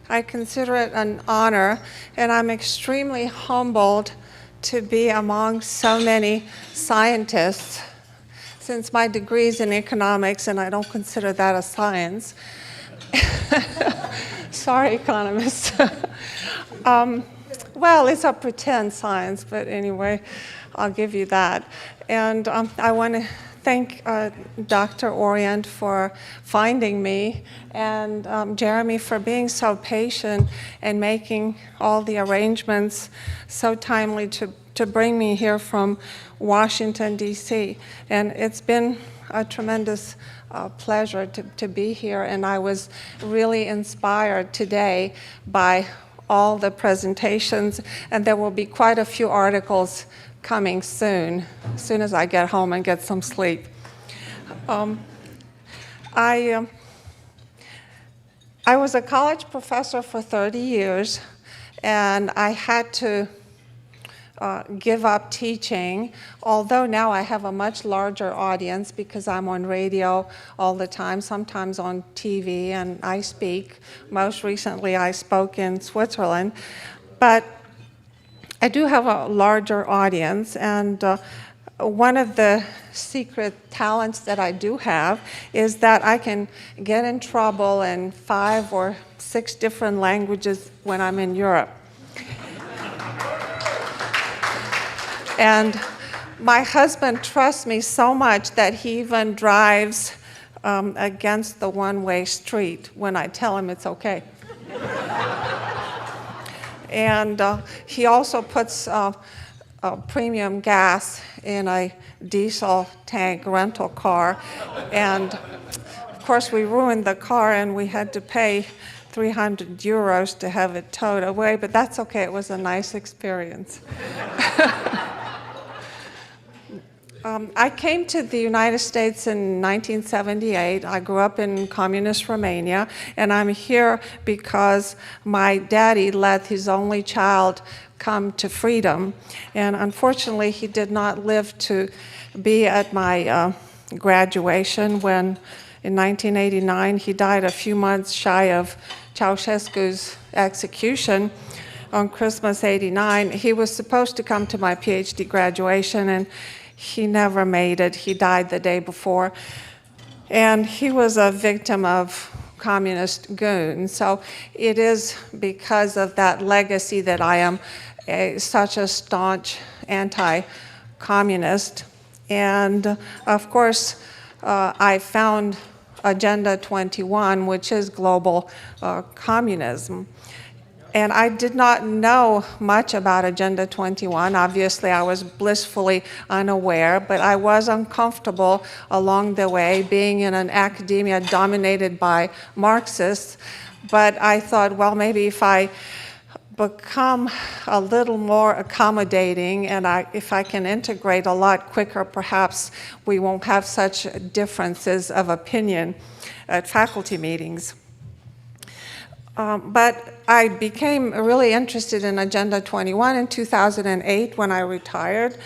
I consider it an honor, and I'm extremely humbled to be among so many scientists, since my degree is in economics, and I don't consider that a science. Sorry, economists. Well, it's a pretend science, but anyway, I'll give you that. And I want to thank Dr. Orient for finding me, and Jeremy for being so patient and making all the arrangements so timely to bring me here from Washington, D.C. And it's been a tremendous pleasure to be here, and I was really inspired today by all the presentations, and there will be quite a few articles coming soon, as soon as I get home and get some sleep. I was a college professor for 30 years, and I had to give up teaching, although now I have a much larger audience because I'm on radio all the time, sometimes on TV, and I speak. Most recently, I spoke in Switzerland. But I do have a larger audience, and one of the secret talents that I do have is that I can get in trouble in 5 or 6 different languages when I'm in Europe. And my husband trusts me so much that he even drives against the one-way street when I tell him it's okay. And he also puts premium gas in a diesel tank rental car. And of course, we ruined the car and we had to pay 300 euros to have it towed away, but that's okay. It was a nice experience. I came to the United States in 1978. I grew up in communist Romania, and I'm here because my daddy let his only child come to freedom. And unfortunately, he did not live to be at my graduation when, in 1989, he died a few months shy of Ceausescu's execution on Christmas '89. He was supposed to come to my PhD graduation, and he never made it. He died the day before. And he was a victim of communist goons. So it is because of that legacy that I am such a staunch anti-communist. And of course, I found Agenda 21, which is global communism. And I did not know much about Agenda 21. Obviously, I was blissfully unaware, but I was uncomfortable along the way, being in an academia dominated by Marxists. But I thought, well, maybe if I become a little more accommodating and if I can integrate a lot quicker, perhaps we won't have such differences of opinion at faculty meetings. But I became really interested in Agenda 21 in 2008 when I retired,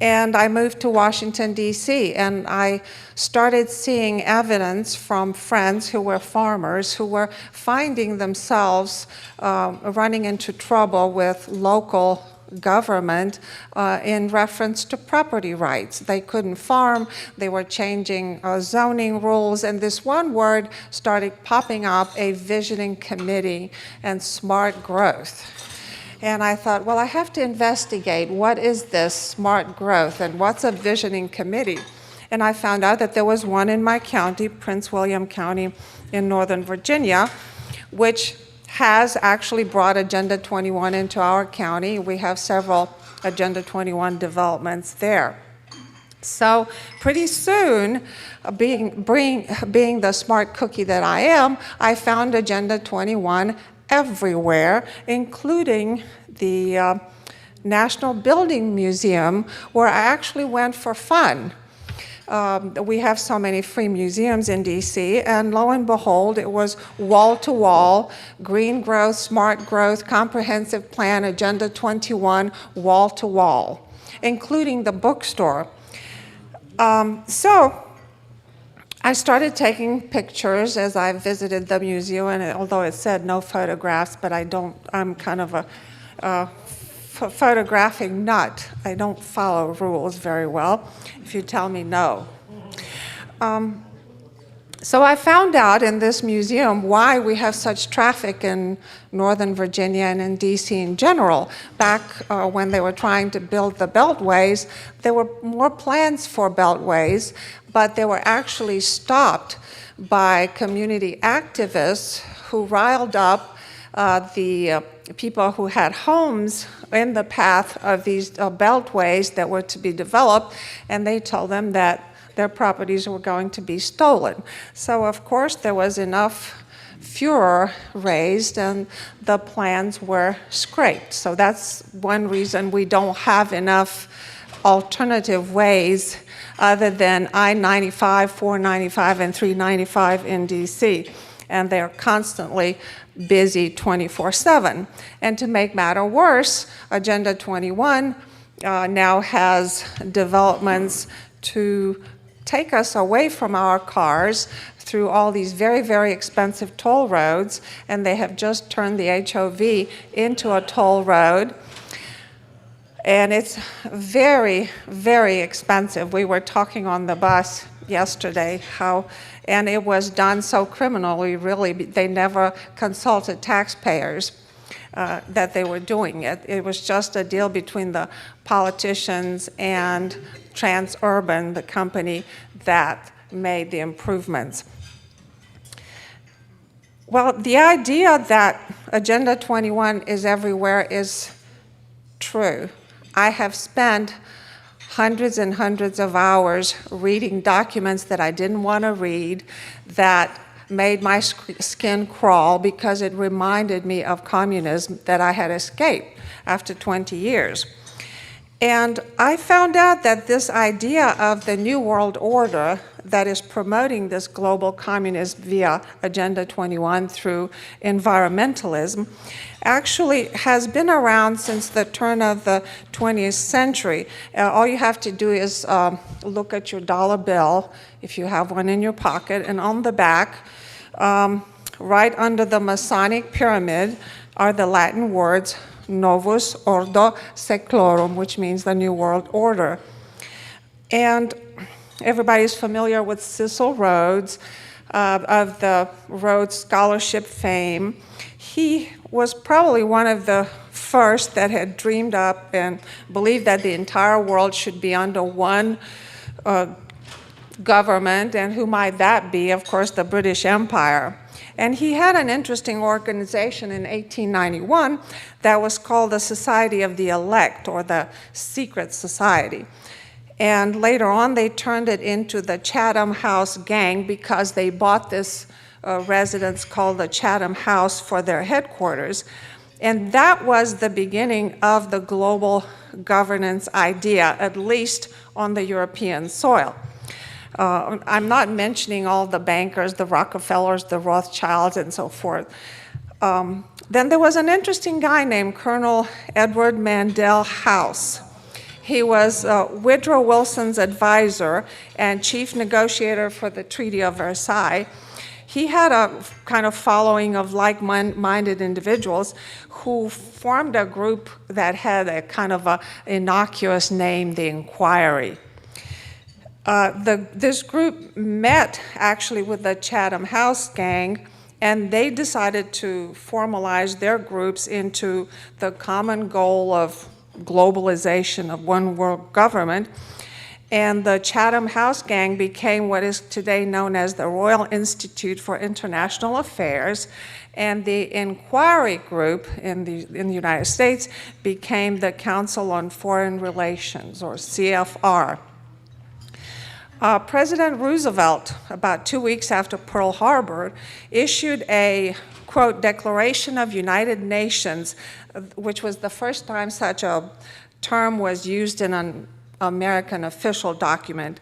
and I moved to Washington, D.C., and I started seeing evidence from friends who were farmers who were finding themselves running into trouble with local government in reference to property rights. They couldn't farm, they were changing zoning rules, and this one word started popping up, a visioning committee and smart growth. And I thought, well, I have to investigate what is this smart growth and what's a visioning committee. And I found out that there was one in my county, Prince William County in Northern Virginia, which has actually brought Agenda 21 into our county. We have several Agenda 21 developments there. So pretty soon, being the smart cookie that I am, I found Agenda 21 everywhere, including the National Building Museum, where I actually went for fun. We have so many free museums in DC, and lo and behold, it was wall-to-wall, green growth, smart growth, comprehensive plan, Agenda 21, wall-to-wall, including the bookstore. So I started taking pictures as I visited the museum, and although it said no photographs, but I'm kind of a photographic nut. I don't follow rules very well if you tell me no. So I found out in this museum why we have such traffic in Northern Virginia and in DC in general. Back when they were trying to build the beltways, there were more plans for beltways, but they were actually stopped by community activists who riled up the people who had homes in the path of these beltways that were to be developed, and they told them that their properties were going to be stolen. So of course there was enough furor raised and the plans were scraped. So that's one reason we don't have enough alternative ways other than I-95, 495, and 395 in DC. And they're constantly busy 24/7. And to make matter worse, Agenda 21 now has developments to take us away from our cars through all these very, very expensive toll roads, and they have just turned the HOV into a toll road. And it's very, very expensive. We were talking on the bus yesterday and it was done so criminally, really, they never consulted taxpayers that they were doing it. It was just a deal between the politicians and Transurban, the company that made the improvements. Well, the idea that Agenda 21 is everywhere is true. I have spent hundreds and hundreds of hours reading documents that I didn't want to read, that made my skin crawl because it reminded me of communism that I had escaped after 20 years. And I found out that this idea of the New World Order that is promoting this global communism via Agenda 21 through environmentalism actually has been around since the turn of the 20th century. All you have to do is look at your dollar bill, if you have one in your pocket, and on the back, right under the Masonic pyramid, are the Latin words Novus Ordo Seclorum, which means the New World Order. And everybody's familiar with Cecil Rhodes, of the Rhodes Scholarship fame. He was probably one of the first that had dreamed up and believed that the entire world should be under one government, and who might that be? Of course, the British Empire. And he had an interesting organization in 1891 that was called the Society of the Elect, or the Secret Society. And later on, they turned it into the Chatham House Gang because they bought this residence called the Chatham House for their headquarters. And that was the beginning of the global governance idea, at least on the European soil. I'm not mentioning all the bankers, the Rockefellers, the Rothschilds, and so forth. Then there was an interesting guy named Colonel Edward Mandell House. He was Woodrow Wilson's advisor and chief negotiator for the Treaty of Versailles. He had a kind of following of like-minded individuals who formed a group that had a kind of a innocuous name, the Inquiry. This group met actually with the Chatham House Gang, and they decided to formalize their groups into the common goal of globalization of one world government. And the Chatham House Gang became what is today known as the Royal Institute for International Affairs, and the Inquiry Group in the United States became the Council on Foreign Relations, or CFR. President Roosevelt, about 2 weeks after Pearl Harbor, issued a, quote, Declaration of United Nations, which was the first time such a term was used in an American official document.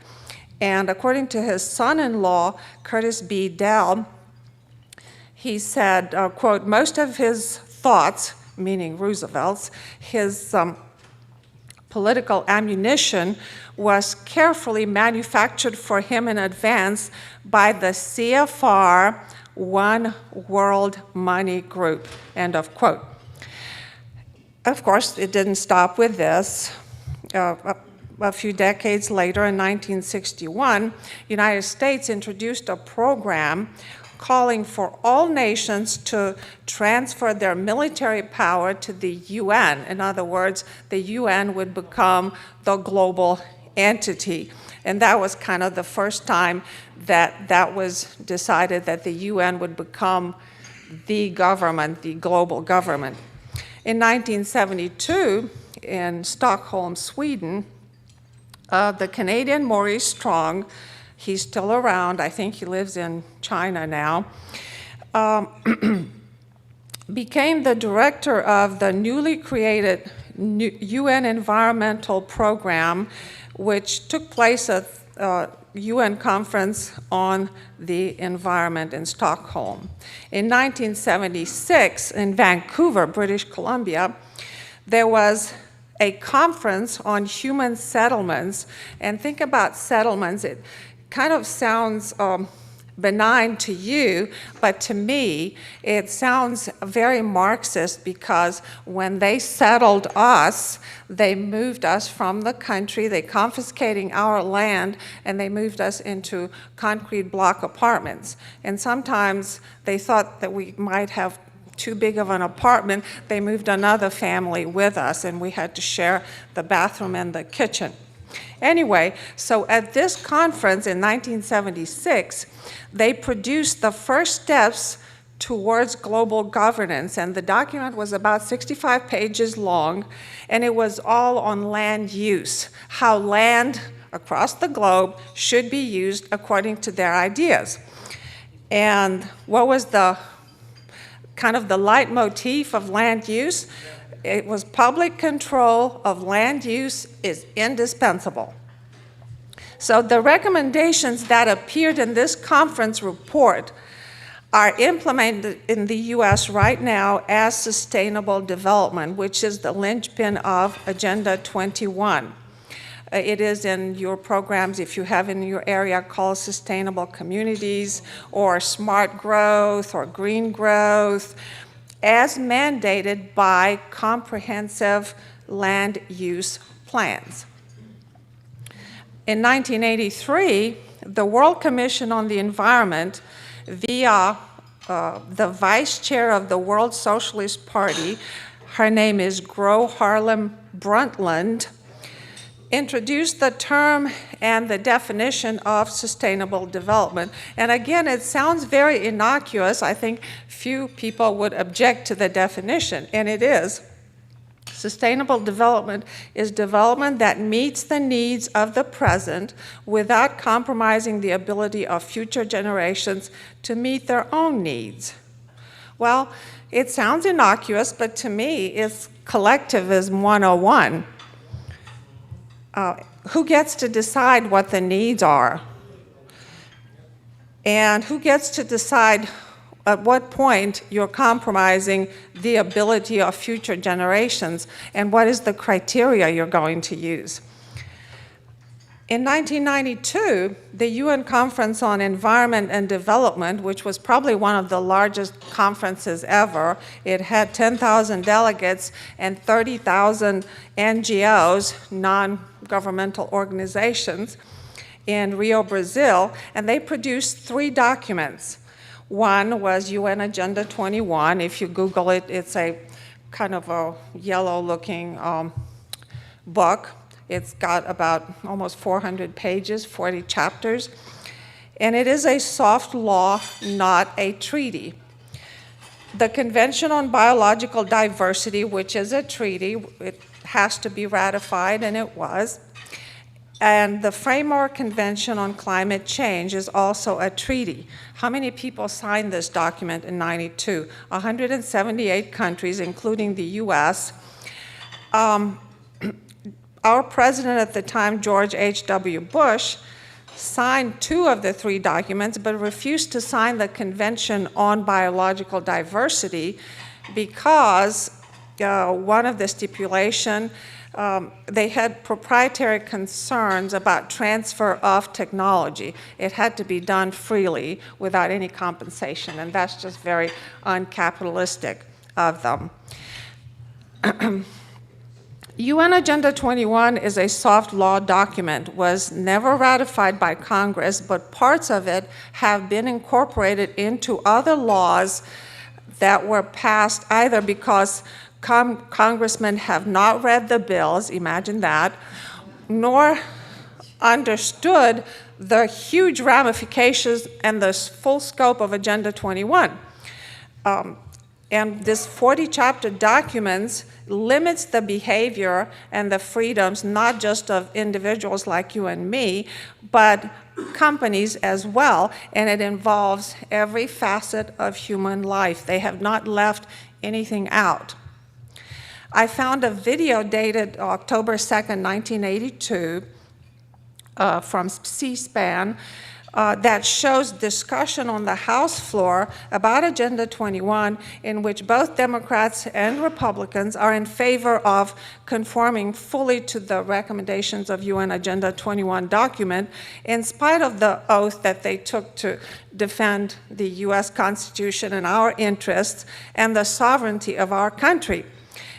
And according to his son-in-law, Curtis B. Dell, he said, quote, most of his thoughts, meaning Roosevelt's, his political ammunition was carefully manufactured for him in advance by the CFR One World Money Group, end of quote. Of course, it didn't stop with this. A few decades later, in 1961, the United States introduced a program calling for all nations to transfer their military power to the UN. In other words, the UN would become the global entity. And that was kind of the first time that was decided, that the UN would become the government, the global government. In 1972, in Stockholm, Sweden, the Canadian Maurice Strong, he's still around, I think he lives in China now, became the director of the newly created UN Environmental Program, which took place at a UN conference on the environment in Stockholm. In 1976, in Vancouver, British Columbia, there was a conference on human settlements. And think about settlements, it kind of sounds benign to you, but to me, it sounds very Marxist, because when they settled us, they moved us from the country, they confiscating our land, and they moved us into concrete block apartments. And sometimes they thought that we might have too big of an apartment, they moved another family with us, and we had to share the bathroom and the kitchen. Anyway, so at this conference in 1976, they produced the first steps towards global governance, and the document was about 65 pages long, and it was all on land use, how land across the globe should be used according to their ideas. And what was the kind of the leitmotif of land use? It was public control of land use is indispensable. So the recommendations that appeared in this conference report are implemented in the US right now as sustainable development, which is the linchpin of Agenda 21. It is in your programs, if you have in your area, called sustainable communities or smart growth or green growth, as mandated by comprehensive land use plans. In 1983, the World Commission on the Environment, via the vice chair of the World Socialist Party, her name is Gro Harlem Brundtland, introduced the term and the definition of sustainable development. And again, it sounds very innocuous. I think few people would object to the definition, and it is. Sustainable development is development that meets the needs of the present without compromising the ability of future generations to meet their own needs. Well, it sounds innocuous, but to me, it's collectivism 101. Who gets to decide what the needs are? And who gets to decide at what point you're compromising the ability of future generations, and what is the criteria you're going to use? In 1992, the UN Conference on Environment and Development, which was probably one of the largest conferences ever, it had 10,000 delegates and 30,000 NGOs, non-governmental organizations, in Rio, Brazil, and they produced 3 documents. One was UN Agenda 21. If you Google it, it's a kind of a yellow-looking book. It's got about almost 400 pages, 40 chapters, and it is a soft law, not a treaty. The Convention on Biological Diversity, which is a treaty, it has to be ratified, and it was. And the Framework Convention on Climate Change is also a treaty. How many people signed this document in '92? 178 countries, including the US. Our president at the time, George H.W. Bush, signed 2 of the 3 documents, but refused to sign the Convention on Biological Diversity because one of the stipulation, they had proprietary concerns about transfer of technology. It had to be done freely without any compensation, and that's just very uncapitalistic of them. UN Agenda 21 is a soft law document, was never ratified by Congress, but parts of it have been incorporated into other laws that were passed either because congressmen have not read the bills, imagine that, nor understood the huge ramifications and the full scope of Agenda 21. And this 40-chapter document limits the behavior and the freedoms not just of individuals like you and me, but companies as well, and it involves every facet of human life. They have not left anything out. I found a video dated October 2nd, 1982, from C-SPAN that shows discussion on the House floor about Agenda 21, in which both Democrats and Republicans are in favor of conforming fully to the recommendations of UN Agenda 21 document, in spite of the oath that they took to defend the US Constitution and our interests and the sovereignty of our country.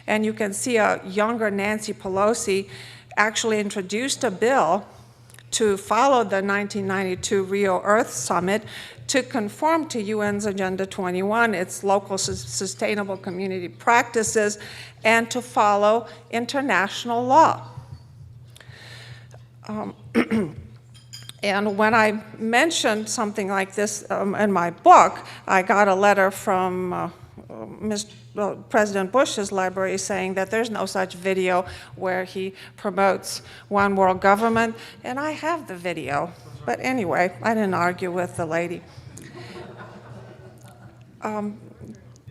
And you can see a younger Nancy Pelosi actually introduced a bill to follow the 1992 Rio Earth Summit to conform to UN's Agenda 21, its local sustainable community practices, and to follow international law. And when I mentioned something like this in my book, I got a letter from President Bush's library saying that there's no such video where he promotes one world government, and I have the video. But anyway, I didn't argue with the lady.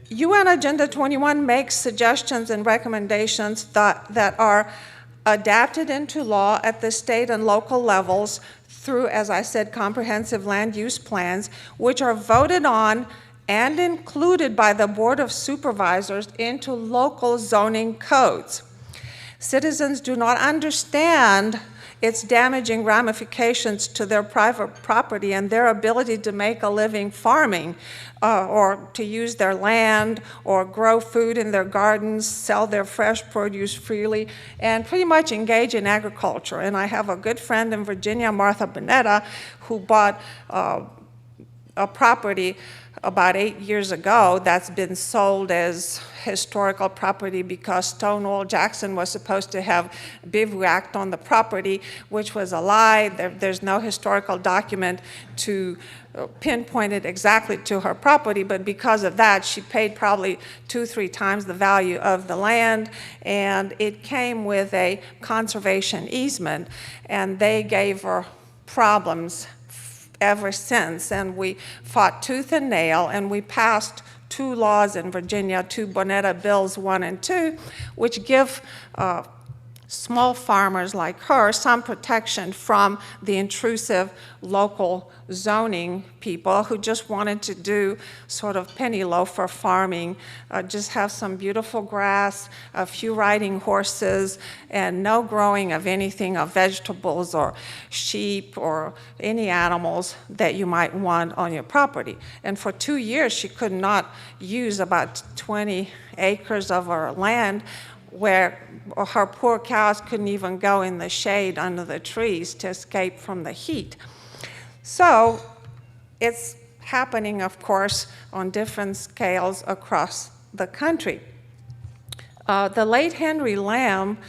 UN Agenda 21 makes suggestions and recommendations that are adapted into law at the state and local levels through, as I said, comprehensive land use plans, which are voted on and included by the Board of Supervisors into local zoning codes. Citizens do not understand its damaging ramifications to their private property and their ability to make a living farming, or to use their land, or grow food in their gardens, sell their fresh produce freely, and pretty much engage in agriculture. And I have a good friend in Virginia, Martha Bonetta, who bought a property about 8 years ago that's been sold as historical property because Stonewall Jackson was supposed to have bivouacked on the property, which was a lie. There's no historical document to pinpoint it exactly to her property, but because of that, she paid probably 2-3 times the value of the land, and it came with a conservation easement, and they gave her problems ever since, and we fought tooth and nail, and we passed 2 laws in Virginia, 2 Bonetta Bills 1 and 2, which give small farmers like her some protection from the intrusive local zoning people who just wanted to do sort of penny loafer farming, just have some beautiful grass, a few riding horses, and no growing of anything of vegetables or sheep or any animals that you might want on your property. And for 2 years, she could not use about 20 acres of her land, where her poor cows couldn't even go in the shade under the trees to escape from the heat. So it's happening, of course, on different scales across the country. The late Henry Lamb,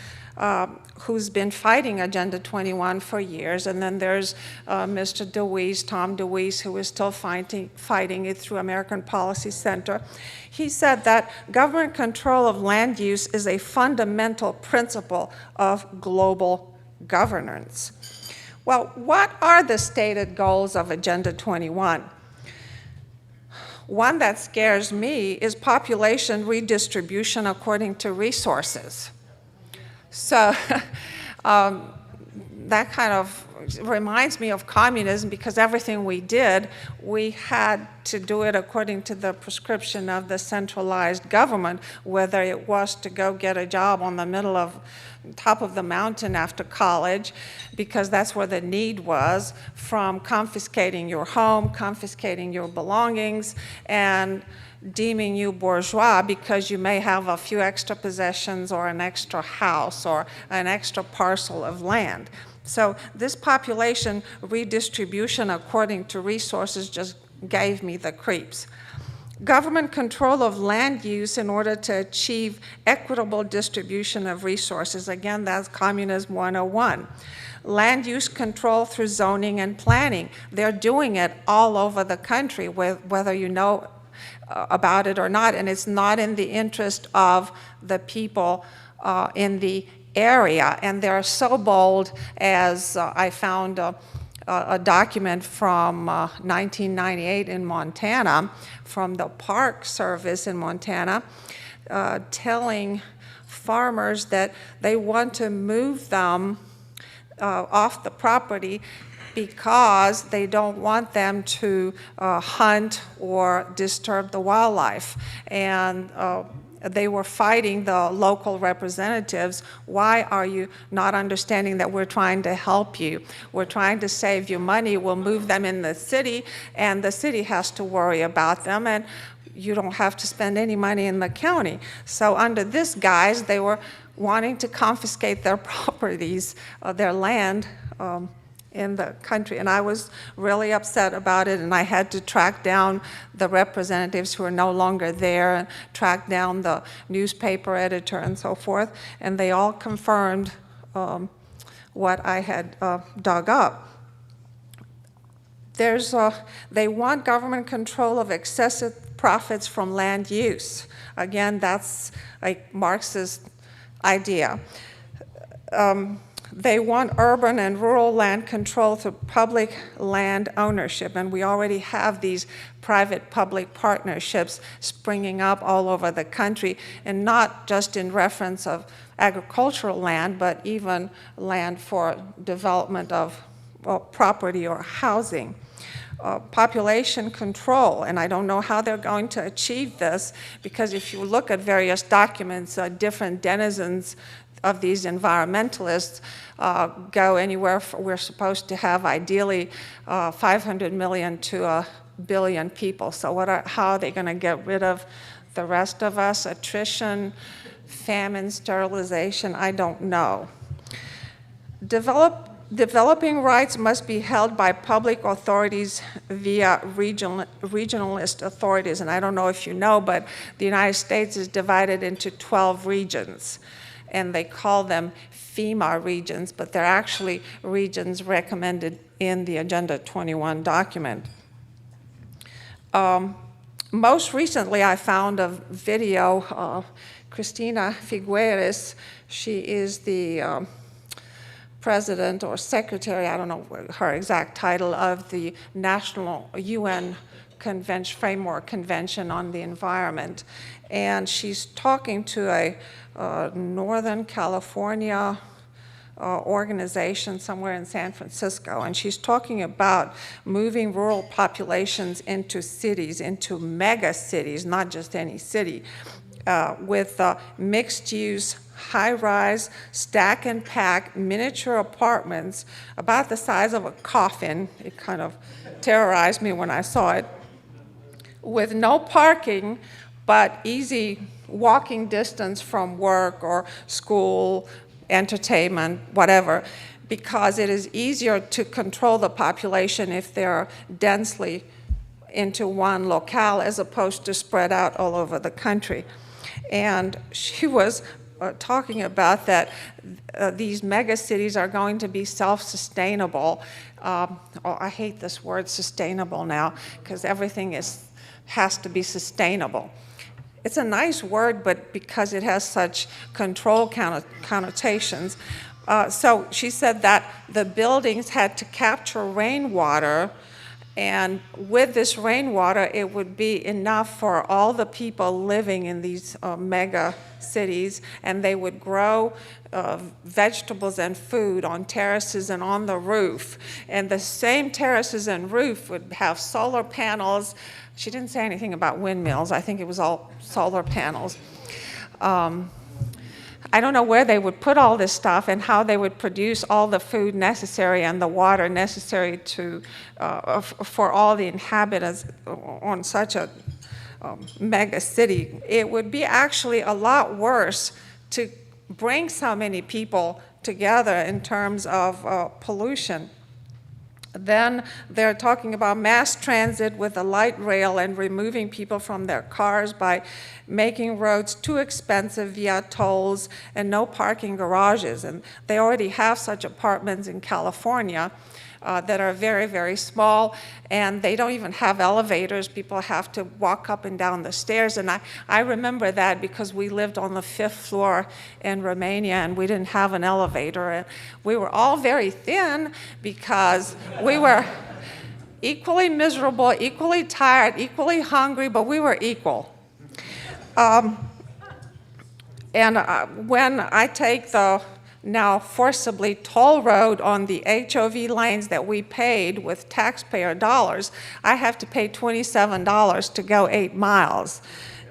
who's been fighting Agenda 21 for years, and then there's Mr. DeWeese, Tom DeWeese, who is still fighting it through American Policy Center. He said that government control of land use is a fundamental principle of global governance. Well, what are the stated goals of Agenda 21? One that scares me is population redistribution according to resources. So that kind of reminds me of communism, because everything we did, we had to do it according to the prescription of the centralized government, whether it was to go get a job on the top of the mountain after college, because that's where the need was, from confiscating your home, confiscating your belongings, and deeming you bourgeois because you may have a few extra possessions or an extra house or an extra parcel of land. So this population redistribution according to resources just gave me the creeps. Government control of land use in order to achieve equitable distribution of resources. Again, that's Communism 101. Land use control through zoning and planning. They're doing it all over the country, whether you know about it or not, and it's not in the interest of the people in the area. And they're so bold, as I found a document from 1998 in Montana, from the Park Service in Montana, telling farmers that they want to move them off the property because they don't want them to hunt or disturb the wildlife. And they were fighting the local representatives. Why are you not understanding that we're trying to help you? We're trying to save you money. We'll move them in the city, and the city has to worry about them, and you don't have to spend any money in the county. So under this guise, they were wanting to confiscate their properties, their land, in the country. And I was really upset about it, and I had to track down the representatives who are no longer there, and track down the newspaper editor and so forth, and they all confirmed what I had dug up. They want government control of excessive profits from land use. Again, that's a Marxist idea. They want urban and rural land control through public land ownership, and we already have these private-public partnerships springing up all over the country, and not just in reference of agricultural land, but even land for development of property or housing. Population control, and I don't know how they're going to achieve this, because if you look at various documents, different denizens of these environmentalists go anywhere. We're supposed to have ideally 500 million to 1 billion people. So how are they going to get rid of the rest of us? Attrition, famine, sterilization, I don't know. Developing rights must be held by public authorities via regionalist authorities. And I don't know if you know, but the United States is divided into 12 regions. And they call them FEMA regions, but they're actually regions recommended in the Agenda 21 document. Most recently, I found a video of Cristina Figueres. She is the president or secretary, I don't know her exact title, of the National UN Framework Convention on the Environment. And she's talking to a Northern California organization somewhere in San Francisco, and she's talking about moving rural populations into cities, into mega cities, not just any city, with mixed-use, high-rise, stack and pack, miniature apartments about the size of a coffin. It kind of terrorized me when I saw it, with no parking, but easy walking distance from work or school, entertainment, whatever, because it is easier to control the population if they're densely into one locale as opposed to spread out all over the country. And she was talking about that these mega cities are going to be self-sustainable. I hate this word sustainable now, because everything has to be sustainable. It's a nice word, but because it has such control connotations. So she said that the buildings had to capture rainwater And with this rainwater, it would be enough for all the people living in these mega cities, and they would grow vegetables and food on terraces and on the roof. And the same terraces and roof would have solar panels. She didn't say anything about windmills. I think it was all solar panels. I don't know where they would put all this stuff and how they would produce all the food necessary and the water necessary for all the inhabitants on such a mega city. It would be actually a lot worse to bring so many people together in terms of pollution. Then they're talking about mass transit with a light rail and removing people from their cars by making roads too expensive via tolls and no parking garages. And they already have such apartments in California that are very, very small, and they don't even have elevators. People have to walk up and down the stairs. And I remember that because we lived on the 5th floor in Romania, and we didn't have an elevator. And we were all very thin because we were equally miserable, equally tired, equally hungry, but we were equal. When I take the now forcibly toll road on the HOV lanes that we paid with taxpayer dollars, I have to pay $27 to go 8 miles.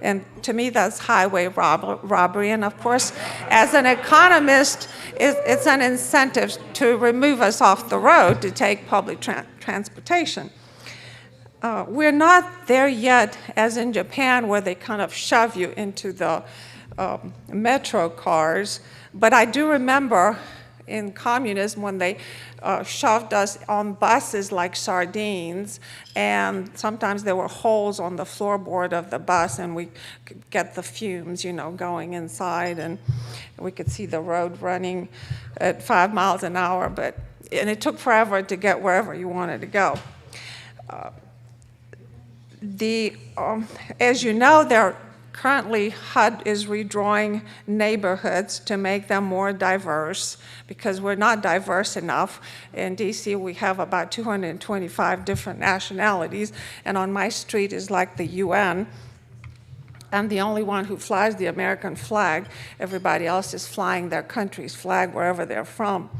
And to me, that's highway robbery. And of course, as an economist, it's an incentive to remove us off the road to take public transportation. We're not there yet, as in Japan, where they kind of shove you into the metro cars. But I do remember in communism when they shoved us on buses like sardines, and sometimes there were holes on the floorboard of the bus, and we could get the fumes, going inside, and we could see the road running at 5 miles an hour, and it took forever to get wherever you wanted to go. As you know, currently, HUD is redrawing neighborhoods to make them more diverse because we're not diverse enough. In DC, we have about 225 different nationalities, and on my street is like the UN. I'm the only one who flies the American flag. Everybody else is flying their country's flag wherever they're from.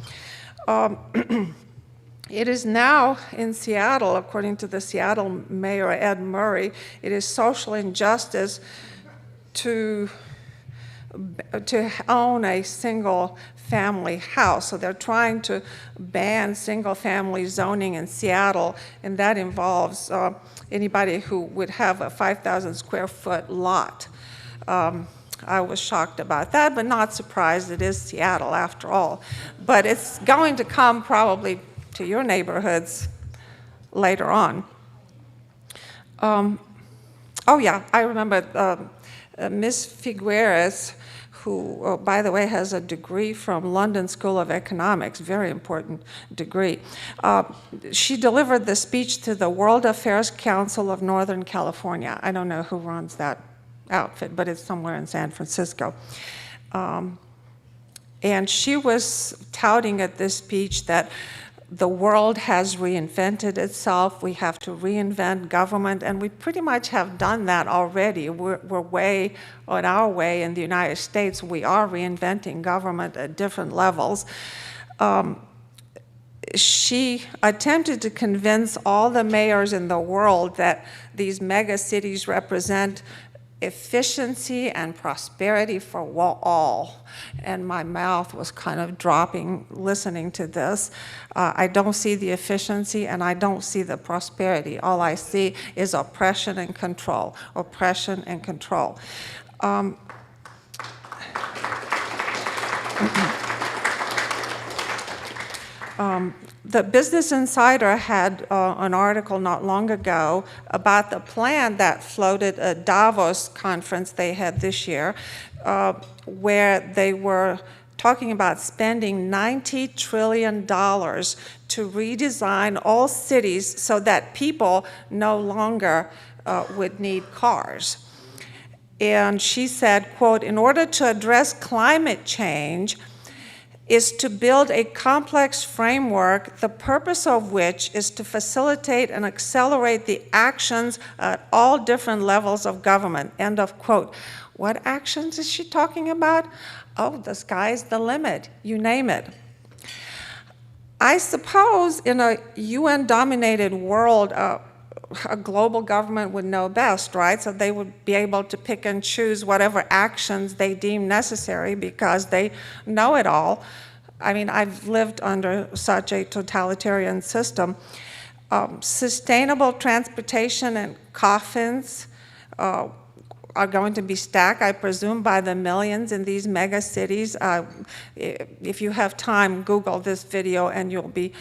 It is now in Seattle, according to the Seattle Mayor Ed Murray, it is social injustice to own a single-family house. So they're trying to ban single-family zoning in Seattle, and that involves anybody who would have a 5,000 square foot lot. I was shocked about that, but not surprised. It is Seattle after all. But it's going to come probably to your neighborhoods later on. Oh yeah, I remember Ms. Figueres, who, by the way, has a degree from London School of Economics, very important degree. She delivered the speech to the World Affairs Council of Northern California. I don't know who runs that outfit, but it's somewhere in San Francisco. And she was touting at this speech that the world has reinvented itself. We have to reinvent government, and we pretty much have done that already. We're way on our way in the United States. We are reinventing government at different levels. She attempted to convince all the mayors in the world that these mega cities represent efficiency and prosperity for all. And my mouth was kind of dropping listening to this. I don't see the efficiency and I don't see the prosperity. All I see is oppression and control, oppression and control. The Business Insider had an article not long ago about the plan that floated a Davos conference they had this year, where they were talking about spending $90 trillion to redesign all cities so that people no longer would need cars. And she said, quote, in order to address climate change, is to build a complex framework, the purpose of which is to facilitate and accelerate the actions at all different levels of government, end of quote. What actions is she talking about? Oh, the sky's the limit, you name it. I suppose in a UN-dominated world, a global government would know best, right? So they would be able to pick and choose whatever actions they deem necessary because they know it all. I mean, I've lived under such a totalitarian system. Sustainable transportation and coffins are going to be stacked, I presume, by the millions in these mega cities. If you have time, Google this video and you'll be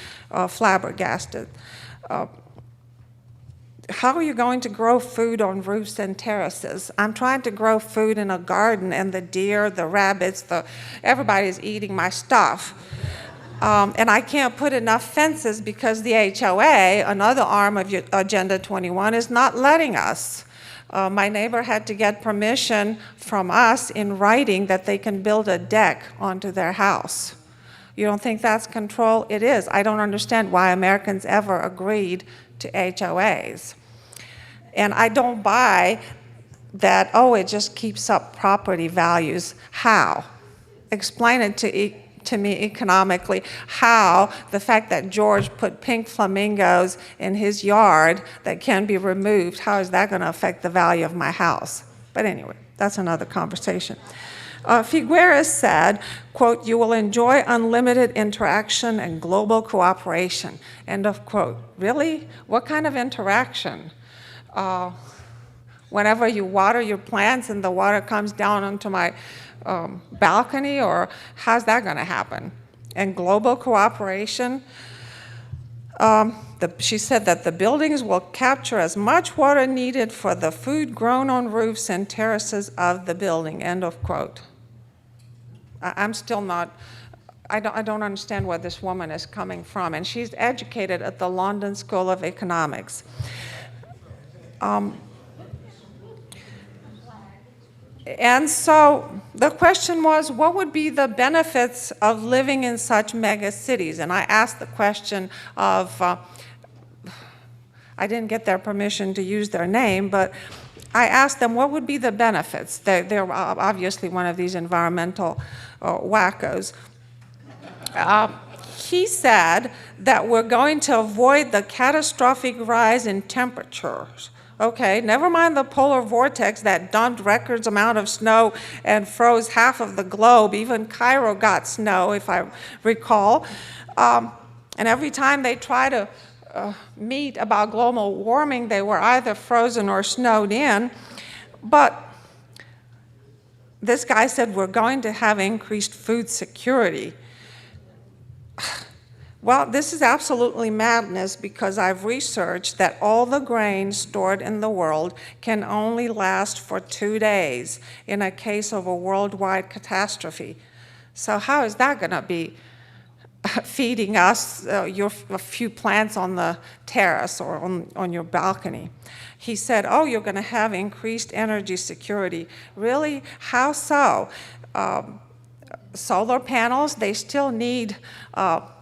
flabbergasted. How are you going to grow food on roofs and terraces? I'm trying to grow food in a garden, and the deer, the rabbits, everybody's eating my stuff. And I can't put enough fences because the HOA, another arm of your Agenda 21, is not letting us. My neighbor had to get permission from us in writing that they can build a deck onto their house. You don't think that's control? It is. I don't understand why Americans ever agreed to HOAs. And I don't buy that, oh, it just keeps up property values. How? Explain it to me economically, how the fact that George put pink flamingos in his yard that can be removed, how is that going to affect the value of my house? But anyway, that's another conversation. Figueres said, quote, "You will enjoy unlimited interaction and global cooperation," end of quote. Really? What kind of interaction? Whenever you water your plants and the water comes down onto my balcony, or how's that going to happen? And global cooperation, she said that the buildings will capture as much water needed for the food grown on roofs and terraces of the building, end of quote. I'm still not, I don't understand where this woman is coming from, and she's educated at the London School of Economics. And so the question was, what would be the benefits of living in such mega cities? And I asked the question of, I didn't get their permission to use their name, but I asked them what would be the benefits. They're obviously one of these environmental wackos. He said that we're going to avoid the catastrophic rise in temperatures. Okay, never mind the polar vortex that dumped record amount of snow and froze half of the globe. Even Cairo got snow, if I recall. And every time they try to meet about global warming, they were either frozen or snowed in. But this guy said we're going to have increased food security. Well, this is absolutely madness, because I've researched that all the grain stored in the world can only last for 2 days in a case of a worldwide catastrophe. So how is that going to be feeding us a few plants on the terrace or on your balcony? He said, oh, you're going to have increased energy security. Really? How so? Solar panels, they still need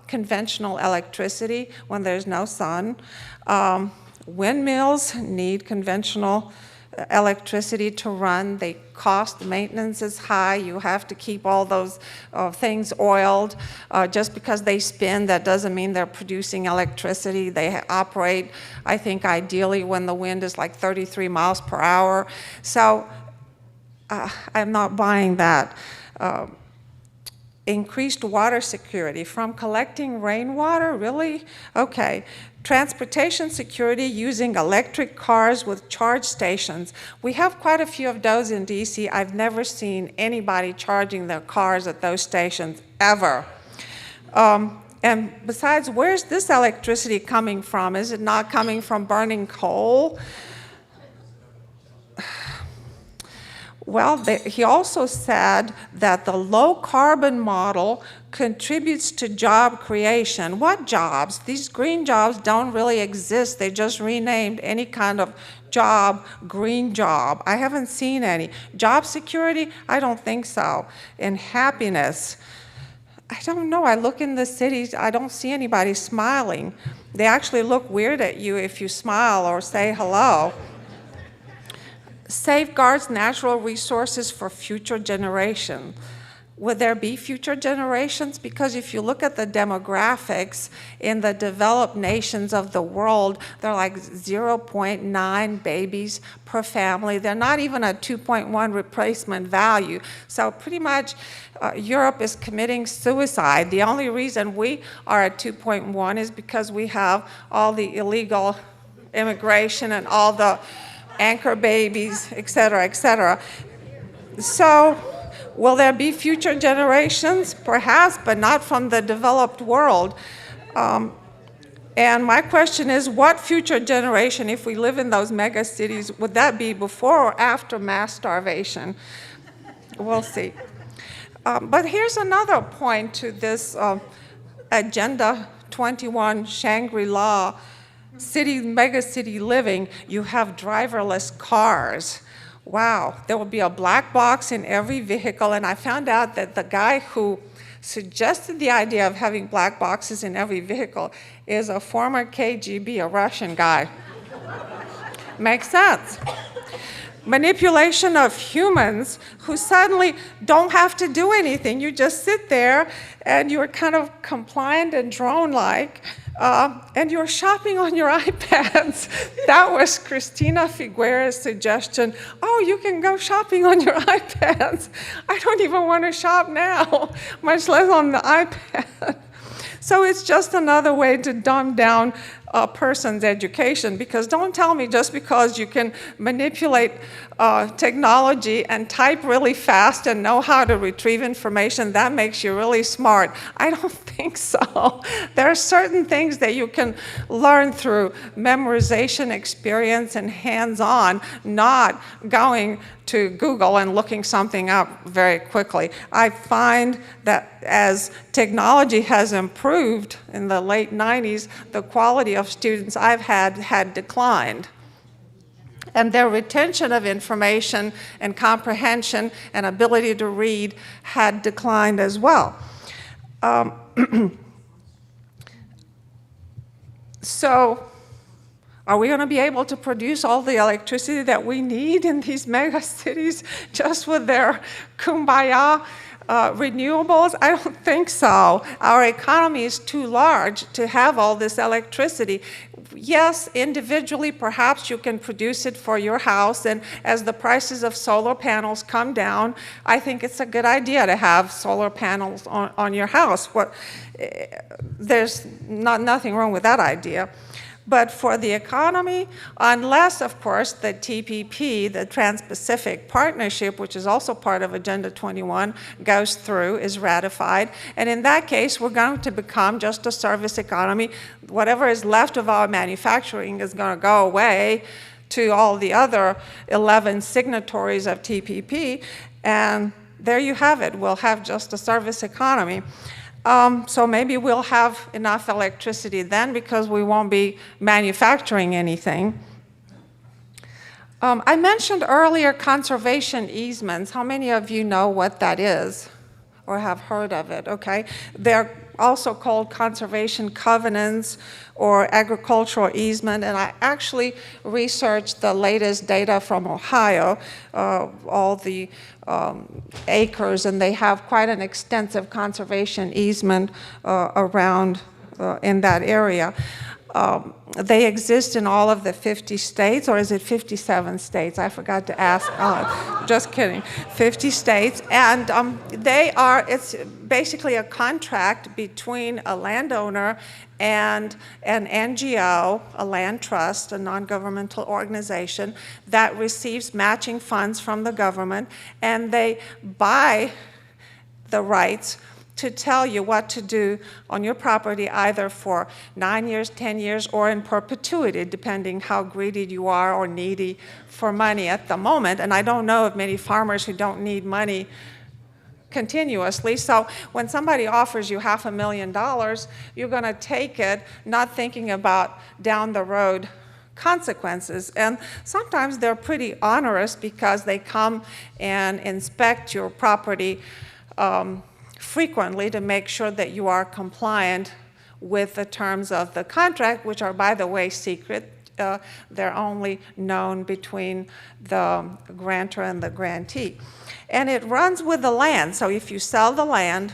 conventional electricity when there's no sun. Windmills need conventional electricity to run. They cost, maintenance is high. You have to keep all those things oiled. Just because they spin, that doesn't mean they're producing electricity. They operate, I think, ideally when the wind is like 33 miles per hour. So I'm not buying that. Increased water security from collecting rainwater, really? Okay. Transportation security using electric cars with charge stations. We have quite a few of those in DC. I've never seen anybody charging their cars at those stations, ever. And besides, where's this electricity coming from? Is it not coming from burning coal? Well, he also said that the low-carbon model contributes to job creation. What jobs? These green jobs don't really exist. They just renamed any kind of job green job. I haven't seen any. Job security? I don't think so. And happiness. I don't know. I look in the cities, I don't see anybody smiling. They actually look weird at you if you smile or say hello. Safeguards natural resources for future generations. Would there be future generations? Because if you look at the demographics in the developed nations of the world, they're like 0.9 babies per family. They're not even a 2.1 replacement value. So pretty much Europe is committing suicide. The only reason we are at 2.1 is because we have all the illegal immigration and all the anchor babies, et cetera, et cetera. So, will there be future generations? Perhaps, but not from the developed world. And my question is, what future generation, if we live in those mega cities, would that be before or after mass starvation? We'll see. But here's another point to this Agenda 21 Shangri-La mega city living. You have driverless cars. Wow, there will be a black box in every vehicle, and I found out that the guy who suggested the idea of having black boxes in every vehicle is a former KGB, a Russian guy. Makes sense. Manipulation of humans who suddenly don't have to do anything. You just sit there and you're kind of compliant and drone-like, and you're shopping on your iPads. That was Christina Figueres' suggestion. Oh, you can go shopping on your iPads. I don't even want to shop now, much less on the iPad. So it's just another way to dumb down a person's education, because don't tell me just because you can manipulate technology and type really fast and know how to retrieve information, that makes you really smart. I don't think so. There are certain things that you can learn through memorization, experience, and hands-on, not going to Google and looking something up very quickly. I find that as technology has improved in the late 90s, the quality of students I've had declined. And their retention of information and comprehension and ability to read had declined as well. So, are we going to be able to produce all the electricity that we need in these mega cities just with their kumbaya renewables? I don't think so. Our economy is too large to have all this electricity. Yes, individually, perhaps you can produce it for your house, and as the prices of solar panels come down, I think it's a good idea to have solar panels on your house. There's nothing wrong with that idea. But for the economy, unless, of course, the TPP, the Trans-Pacific Partnership, which is also part of Agenda 21, goes through, is ratified, and in that case, we're going to become just a service economy. Whatever is left of our manufacturing is going to go away to all the other 11 signatories of TPP, and there you have it. We'll have just a service economy. So maybe we'll have enough electricity then because we won't be manufacturing anything. I mentioned earlier conservation easements. How many of you know what that is or have heard of it? Okay. They're also called conservation covenants or agricultural easement, and I actually researched the latest data from Ohio, all the acres, and they have quite an extensive conservation easement around in that area. They exist in all of the 50 states, or is it 57 states? I forgot to ask. Just kidding. 50 states, and it's basically a contract between a landowner and an NGO, a land trust, a non-governmental organization that receives matching funds from the government, and they buy the rights to tell you what to do on your property, either for 9 years, 10 years, or in perpetuity, depending how greedy you are or needy for money at the moment. And I don't know of many farmers who don't need money continuously. So when somebody offers you $500,000, you're going to take it, not thinking about down the road consequences. And sometimes they're pretty onerous because they come and inspect your property frequently to make sure that you are compliant with the terms of the contract, which are, by the way, secret. They're only known between the grantor and the grantee. And it runs with the land. So if you sell the land,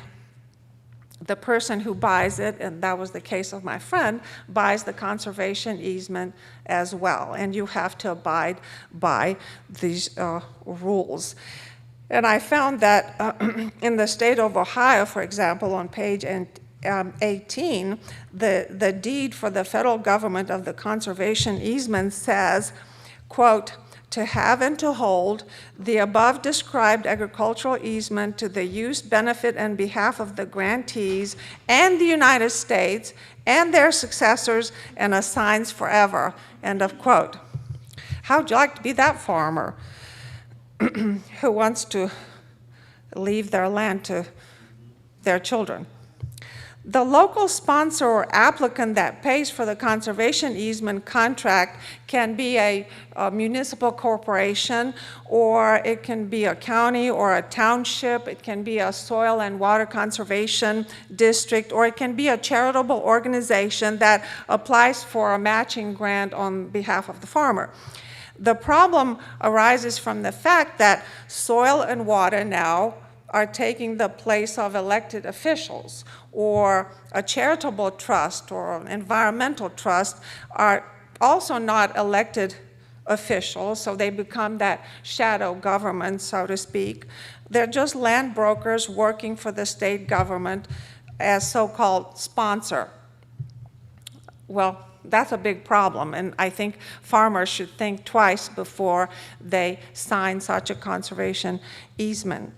the person who buys it, and that was the case of my friend, buys the conservation easement as well. And you have to abide by these rules. And I found that in the state of Ohio, for example, on page 18, the deed for the federal government of the conservation easement says, quote, to have and to hold the above described agricultural easement to the use, benefit, and behalf of the grantees and the United States and their successors and assigns forever, end of quote. How would you like to be that farmer who wants to leave their land to their children? The local sponsor or applicant that pays for the conservation easement contract can be a municipal corporation, or it can be a county or a township. It can be a soil and water conservation district, or it can be a charitable organization that applies for a matching grant on behalf of the farmer. The problem arises from the fact that soil and water now are taking the place of elected officials, or a charitable trust or an environmental trust are also not elected officials, so they become that shadow government, so to speak. They're just land brokers working for the state government as so-called sponsor. Well, that's a big problem, and I think farmers should think twice before they sign such a conservation easement.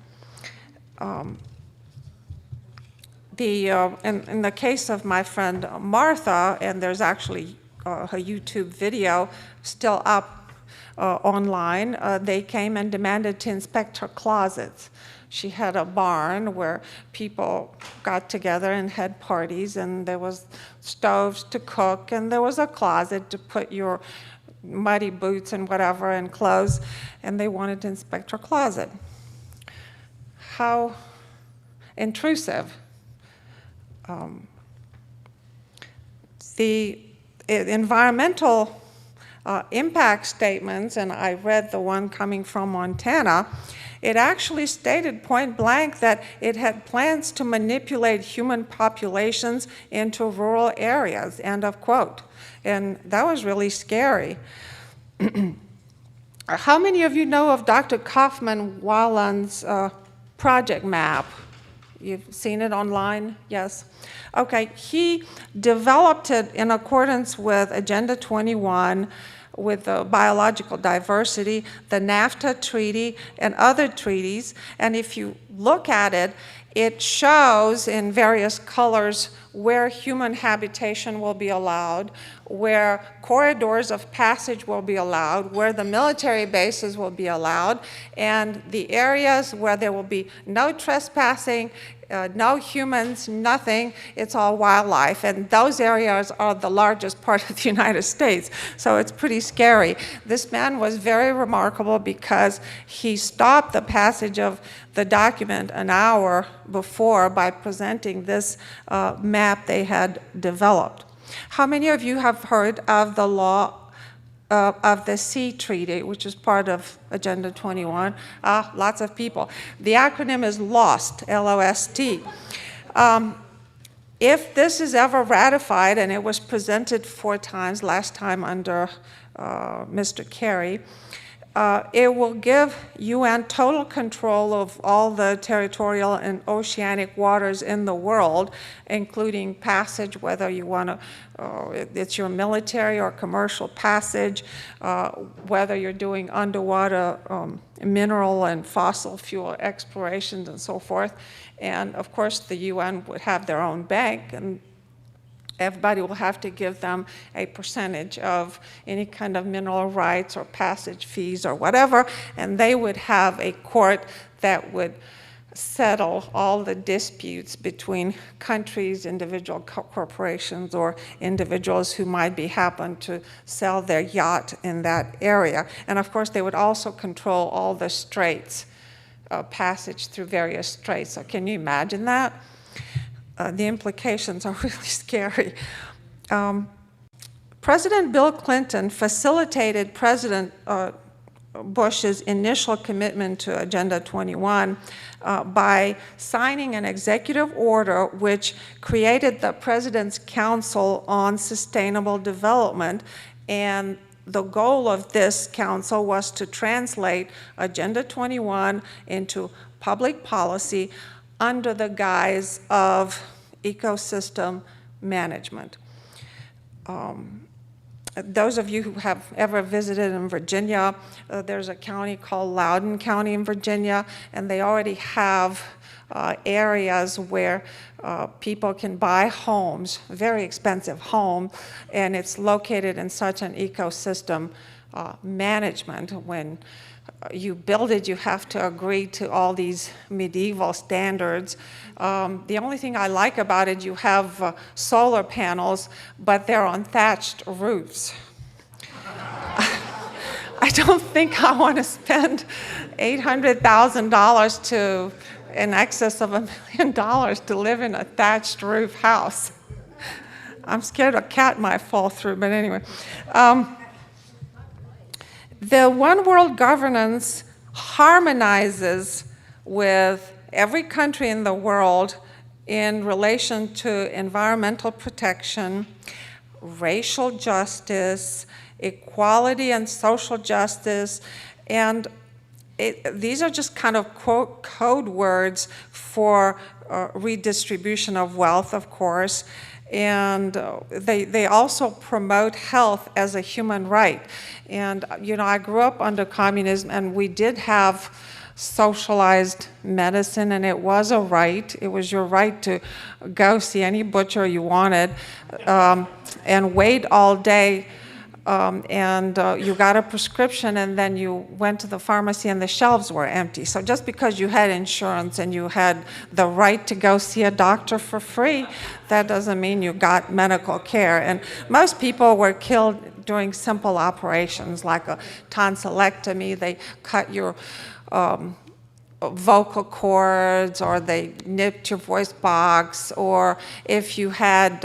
In the case of my friend Martha, and there's actually her YouTube video still up online, they came and demanded to inspect her closets. She had a barn where people got together and had parties, and there was stoves to cook, and there was a closet to put your muddy boots and whatever and clothes, and they wanted to inspect her closet. How intrusive. The environmental impact statements, and I read the one coming from Montana, it actually stated point blank that it had plans to manipulate human populations into rural areas, end of quote. And that was really scary. How many of you know of Dr. Kaufman Wallen's project map? You've seen it online? Yes? Okay, he developed it in accordance with Agenda 21, with the biological diversity, the NAFTA treaty, and other treaties. And if you look at it, it shows in various colors where human habitation will be allowed, where corridors of passage will be allowed, where the military bases will be allowed, and the areas where there will be no trespassing, no humans, nothing, it's all wildlife. And those areas are the largest part of the United States, so it's pretty scary. This man was very remarkable because he stopped the passage of the document an hour before by presenting this map they had developed. How many of you have heard of the law of the Sea Treaty, which is part of Agenda 21? Lots of people. The acronym is LOST, L-O-S-T. If this is ever ratified, and it was presented 4 times, last time under Mr. Kerry, it will give UN total control of all the territorial and oceanic waters in the world, including passage, whether you want to, it's your military or commercial passage, whether you're doing underwater mineral and fossil fuel explorations and so forth. And of course, the UN would have their own bank, and everybody will have to give them a percentage of any kind of mineral rights or passage fees or whatever, and they would have a court that would settle all the disputes between countries, individual corporations, or individuals who might happen to sell their yacht in that area. And of course, they would also control all the straits passage through various straits. So can you imagine that? The implications are really scary. President Bill Clinton facilitated President Bush's initial commitment to Agenda 21 by signing an executive order which created the President's Council on Sustainable Development, and the goal of this council was to translate Agenda 21 into public policy under the guise of ecosystem management. Those of you who have ever visited in Virginia, there's a county called Loudoun County in Virginia, and they already have areas where people can buy homes, very expensive home, and it's located in such an ecosystem management. When you build it, you have to agree to all these medieval standards. The only thing I like about it, you have solar panels, but they're on thatched roofs. I don't think I want to spend $800,000 to in excess of $1 million to live in a thatched roof house. I'm scared a cat might fall through, but anyway. The One World governance harmonizes with every country in the world in relation to environmental protection, racial justice, equality and social justice, and these are just kind of quote code words for redistribution of wealth, of course, and they also promote health as a human right. And you know, I grew up under communism, and we did have socialized medicine, and it was a right. It was your right to go see any butcher you wanted and wait all day. You got a prescription, and then you went to the pharmacy and the shelves were empty. So just because you had insurance and you had the right to go see a doctor for free, that doesn't mean you got medical care. And most people were killed doing simple operations like a tonsillectomy. They cut your vocal cords, or they nipped your voice box, or if you had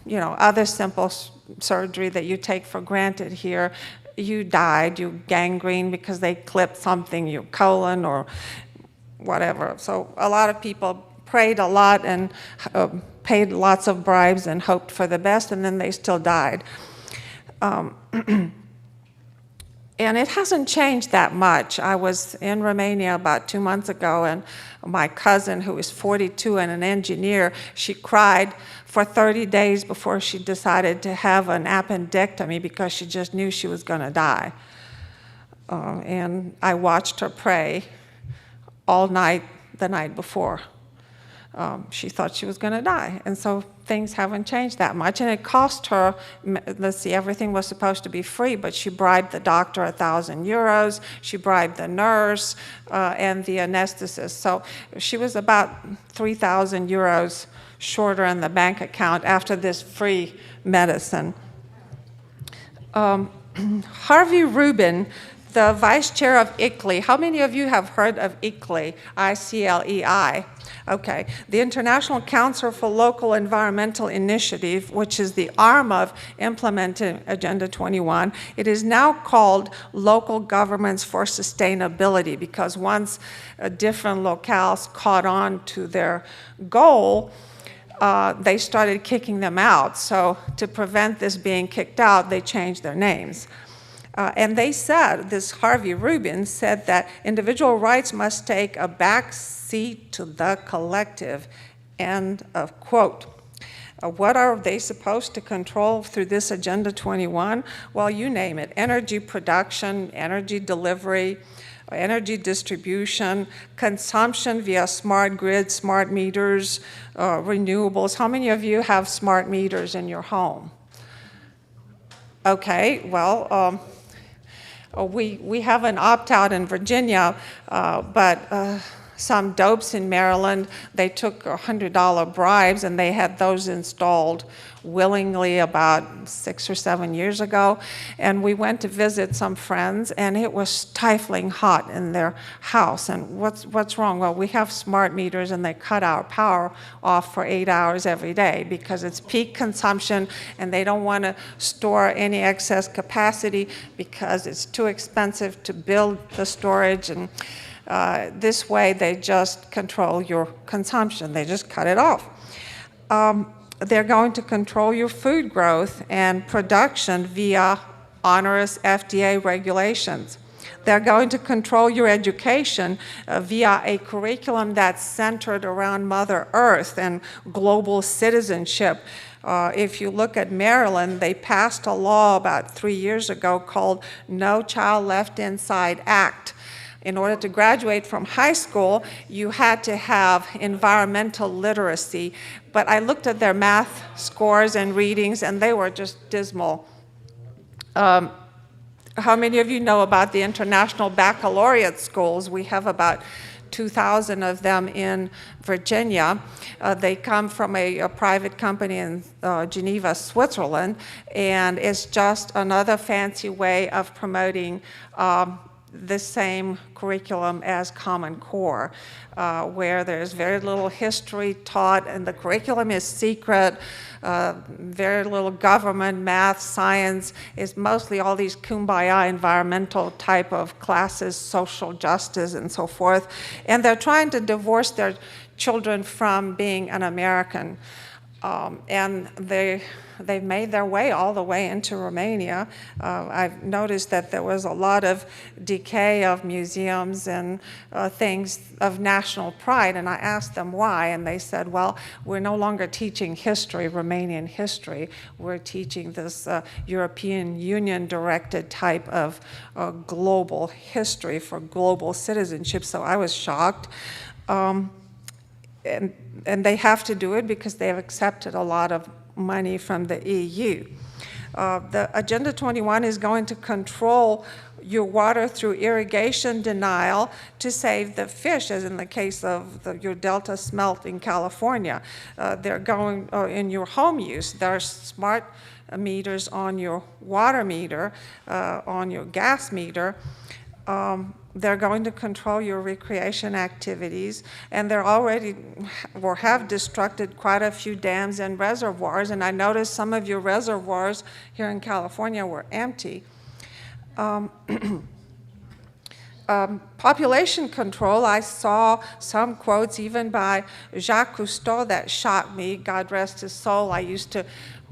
you know, other simple surgery that you take for granted here, you died, you gangrene because they clipped something, your colon or whatever. So a lot of people prayed a lot and paid lots of bribes and hoped for the best, and then they still died. And it hasn't changed that much. I was in Romania about 2 months ago, and my cousin, who is 42 and an engineer, she cried for 30 days before she decided to have an appendectomy because she just knew she was going to die. And I watched her pray all night the night before. She thought she was going to die. And so things haven't changed that much. And it cost her, let's see, everything was supposed to be free, but she bribed the doctor 1,000 euros. She bribed the nurse and the anesthetist. So she was about 3,000 euros shorter in the bank account after this free medicine. Harvey Rubin, the vice chair of ICLEI. How many of you have heard of ICLEI? I-C-L-E-I. Okay, the International Council for Local Environmental Initiative, which is the arm of implementing Agenda 21. It is now called Local Governments for Sustainability, because once different locales caught on to their goal, they started kicking them out. So to prevent this being kicked out, they changed their names. And they said, this Harvey Rubin said that individual rights must take a back seat to the collective, end of quote. What are they supposed to control through this Agenda 21? Well, you name it: energy production, energy delivery, energy distribution, consumption via smart grids, smart meters, renewables. How many of you have smart meters in your home? Okay, well, we have an opt-out in Virginia, but some dopes in Maryland. They took $100 bribes, and they had those installed willingly about 6 or 7 years ago. And we went to visit some friends, and it was stifling hot in their house. And what's wrong? Well, we have smart meters, and they cut our power off for 8 hours every day because it's peak consumption, and they don't want to store any excess capacity because it's too expensive to build the storage. And this way, they just control your consumption. They just cut it off. They're going to control your food growth and production via onerous FDA regulations. They're going to control your education via a curriculum that's centered around Mother Earth and global citizenship. If you look at Maryland, they passed a law about 3 years ago called No Child Left Inside Act. In order to graduate from high school, you had to have environmental literacy. But I looked at their math scores and readings, and they were just dismal. How many of you know about the International Baccalaureate schools? We have about 2,000 of them in Virginia. They come from a private company in Geneva, Switzerland, and it's just another fancy way of promoting the same curriculum as Common Core, where there's very little history taught, and the curriculum is secret, very little government, math, science. It's mostly all these kumbaya environmental type of classes, social justice, and so forth. And they're trying to divorce their children from being an American. And they've made their way all the way into Romania. I've noticed that there was a lot of decay of museums and things of national pride, and I asked them why, and they said, well, we're no longer teaching history, Romanian history. We're teaching this European Union-directed type of global history for global citizenship, so I was shocked. And they have to do it because they have accepted a lot of money from the EU. The Agenda 21 is going to control your water through irrigation denial to save the fish, as in the case of your Delta smelt in California. They're going in your home use. There are smart meters on your water meter, on your gas meter. They're going to control your recreation activities, and they're already, or have destructed quite a few dams and reservoirs, and I noticed some of your reservoirs here in California were empty. Population control, I saw some quotes even by Jacques Cousteau that shocked me. God rest his soul. I used to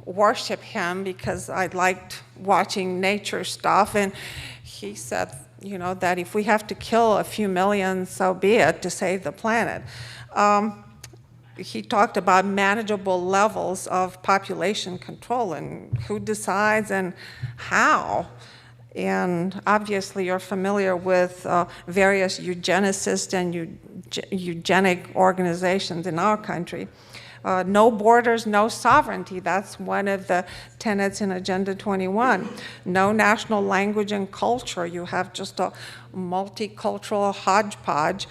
worship him because I liked watching nature stuff, and he said, you know, that if we have to kill a few million, so be it, to save the planet. He talked about manageable levels of population control and who decides and how. And obviously you're familiar with various eugenicists and eugenic organizations in our country. No borders, no sovereignty. That's one of the tenets in Agenda 21. No national language and culture. You have just a multicultural hodgepodge.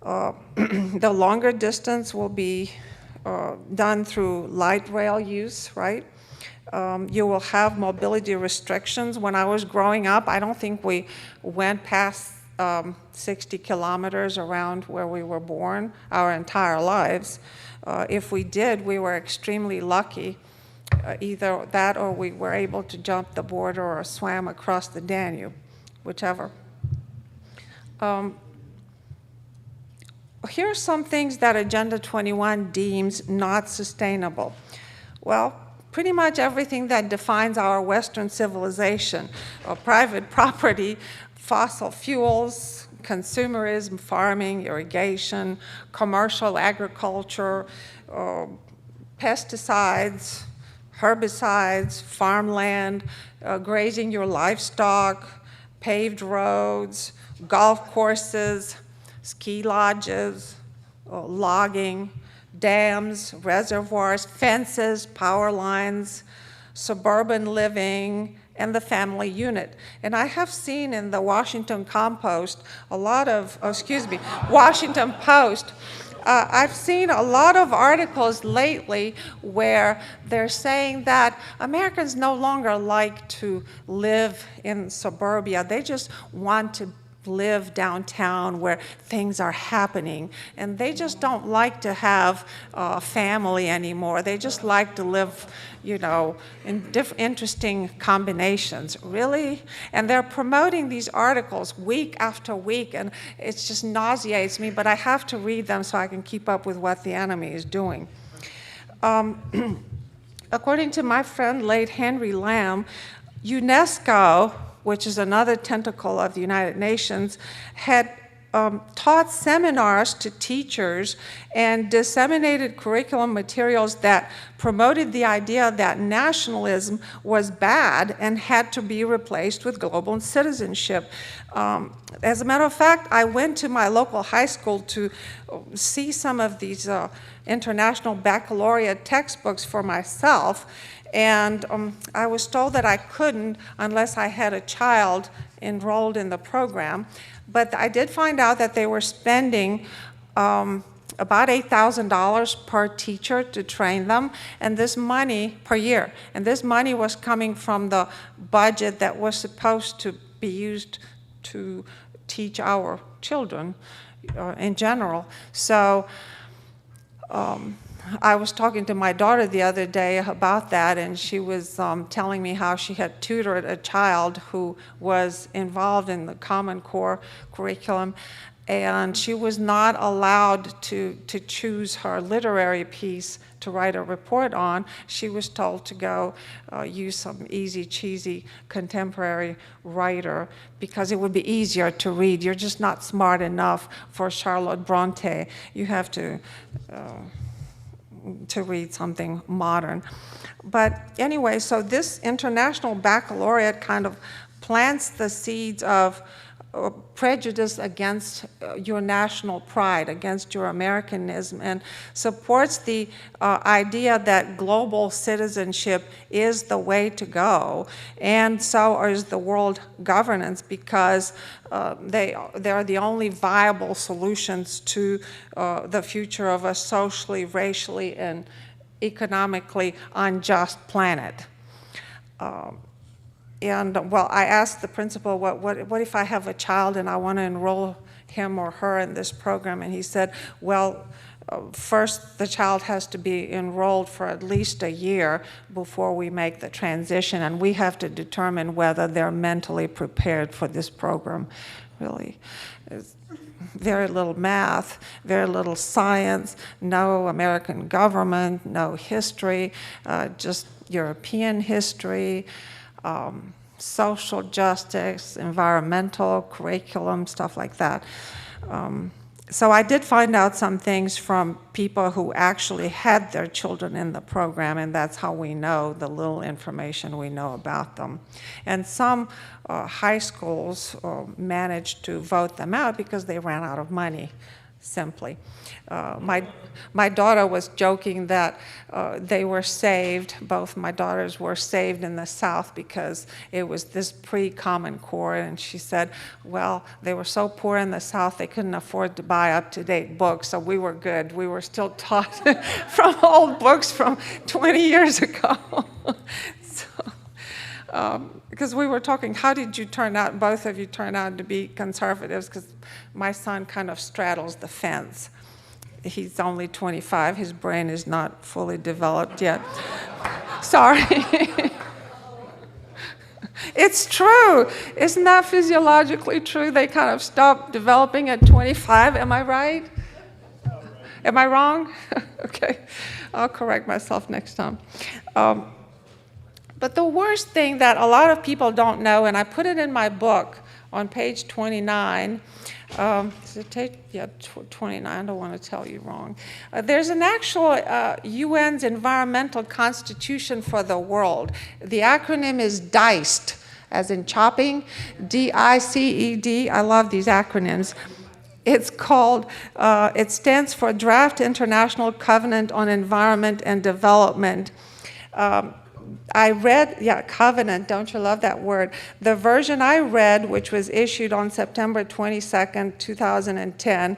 The longer distance will be done through light rail use, right? You will have mobility restrictions. When I was growing up, I don't think we went past 60 kilometers around where we were born our entire lives. If we did, we were extremely lucky. Either that or we were able to jump the border or swam across the Danube, whichever. Here are some things that Agenda 21 deems not sustainable. Well, pretty much everything that defines our Western civilization, private property, fossil fuels, consumerism, farming, irrigation, commercial agriculture, pesticides, herbicides, farmland, grazing your livestock, paved roads, golf courses, ski lodges, logging, dams, reservoirs, fences, power lines, suburban living, and the family unit. And I have seen in the Washington Compost a lot of, Washington Post, I've seen a lot of articles lately where they're saying that Americans no longer like to live in suburbia. They just want to live downtown where things are happening. And they just don't like to have a family anymore. They just like to live, you know, in interesting combinations. Really? And they're promoting these articles week after week, and it just nauseates me, but I have to read them so I can keep up with what the enemy is doing. According to my friend, late Henry Lamb, UNESCO, which is another tentacle of the United Nations, had taught seminars to teachers and disseminated curriculum materials that promoted the idea that nationalism was bad and had to be replaced with global citizenship. As a matter of fact, I went to my local high school to see some of these international baccalaureate textbooks for myself, and I was told that I couldn't unless I had a child enrolled in the program. But I did find out that they were spending about $8,000 per teacher to train them, and this money per year. And this money was coming from the budget that was supposed to be used to teach our children in general. So I was talking to my daughter the other day about that, and she was telling me how she had tutored a child who was involved in the Common Core curriculum, and she was not allowed to choose her literary piece to write a report on. She was told to go use some easy, cheesy contemporary writer because it would be easier to read. You're just not smart enough for Charlotte Bronte. You have to read something modern. But anyway, so this international baccalaureate kind of plants the seeds of prejudice against your national pride, against your Americanism, and supports the idea that global citizenship is the way to go, and so is the world governance, because they are the only viable solutions to the future of a socially, racially, and economically unjust planet. And well, I asked the principal, what if I have a child and I want to enroll him or her in this program? And he said, well, first the child has to be enrolled for at least a year before we make the transition, and we have to determine whether they're mentally prepared for this program. Really, it's very little math, very little science, no American government, no history, just European history, social justice, environmental curriculum, stuff like that. So I did find out some things from people who actually had their children in the program, and that's how we know the little information we know about them. And some high schools managed to vote them out because they ran out of money, simply. My daughter was joking that they were saved, both my daughters were saved in the South because it was this pre-Common Core, and she said, well, they were so poor in the South they couldn't afford to buy up-to-date books, so we were good. We were still taught from old books from 20 years ago. Because we were talking, how did you turn out, both of you turn out to be conservatives? Because my son kind of straddles the fence. He's only 25, his brain is not fully developed yet. Sorry. It's true. Isn't that physiologically true? They kind of stop developing at 25, am I right? Am I wrong? Okay, I'll correct myself next time. But the worst thing that a lot of people don't know, and I put it in my book on page 29, does it take, yeah, 29, I don't want to tell you wrong. There's an actual UN's Environmental Constitution for the World. The acronym is DICED, as in chopping, D-I-C-E-D. I love these acronyms. It's called, it stands for Draft International Covenant on Environment and Development. I read, yeah, covenant, don't you love that word? The version I read, which was issued on September 22nd, 2010,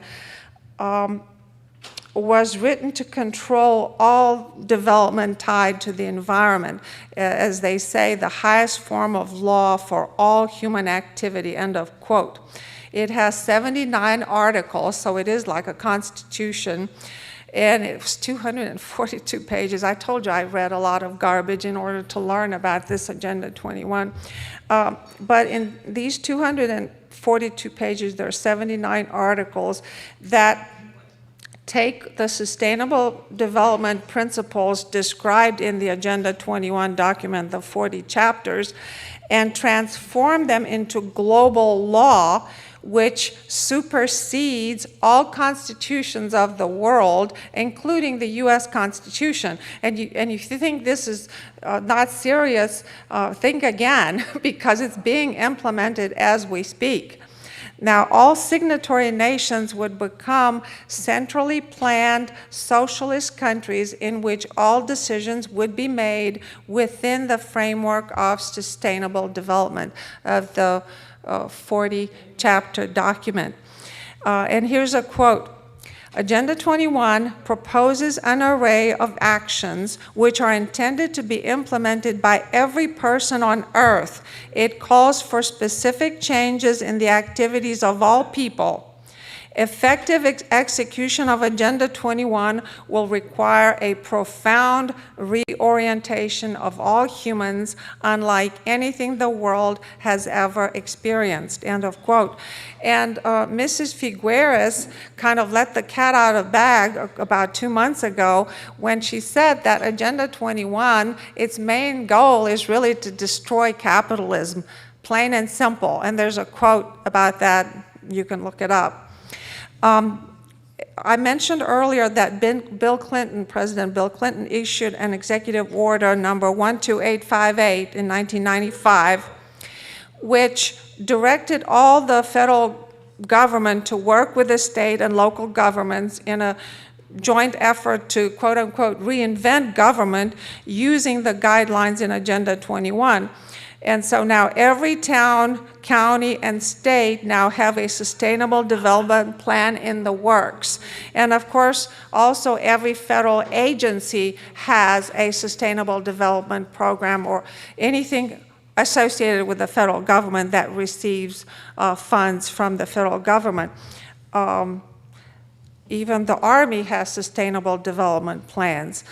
was written to control all development tied to the environment. As they say, the highest form of law for all human activity, end of quote. It has 79 articles, so it is like a constitution, and it was 242 pages. I told you I read a lot of garbage in order to learn about this Agenda 21. But in these 242 pages, there are 79 articles that take the sustainable development principles described in the Agenda 21 document, the 40 chapters, and transform them into global law, which supersedes all constitutions of the world, including the US Constitution. And if you think this is not serious, think again, because it's being implemented as we speak. Now, all signatory nations would become centrally planned socialist countries in which all decisions would be made within the framework of sustainable development of the 40-chapter document. And here's a quote. Agenda 21 proposes an array of actions which are intended to be implemented by every person on earth. It calls for specific changes in the activities of all people. Effective execution of Agenda 21 will require a profound reorientation of all humans, unlike anything the world has ever experienced, end of quote. And Mrs. Figueres kind of let the cat out of the bag about 2 months ago when she said that Agenda 21, its main goal is really to destroy capitalism, plain and simple. And there's a quote about that, you can look it up. I mentioned earlier that President Bill Clinton issued an executive order number 12858 in 1995, which directed all the federal government to work with the state and local governments in a joint effort to, quote unquote, reinvent government using the guidelines in Agenda 21. And so now every town, county, and state now have a sustainable development plan in the works. And of course, also every federal agency has a sustainable development program or anything associated with the federal government that receives funds from the federal government. Even the Army has sustainable development plans.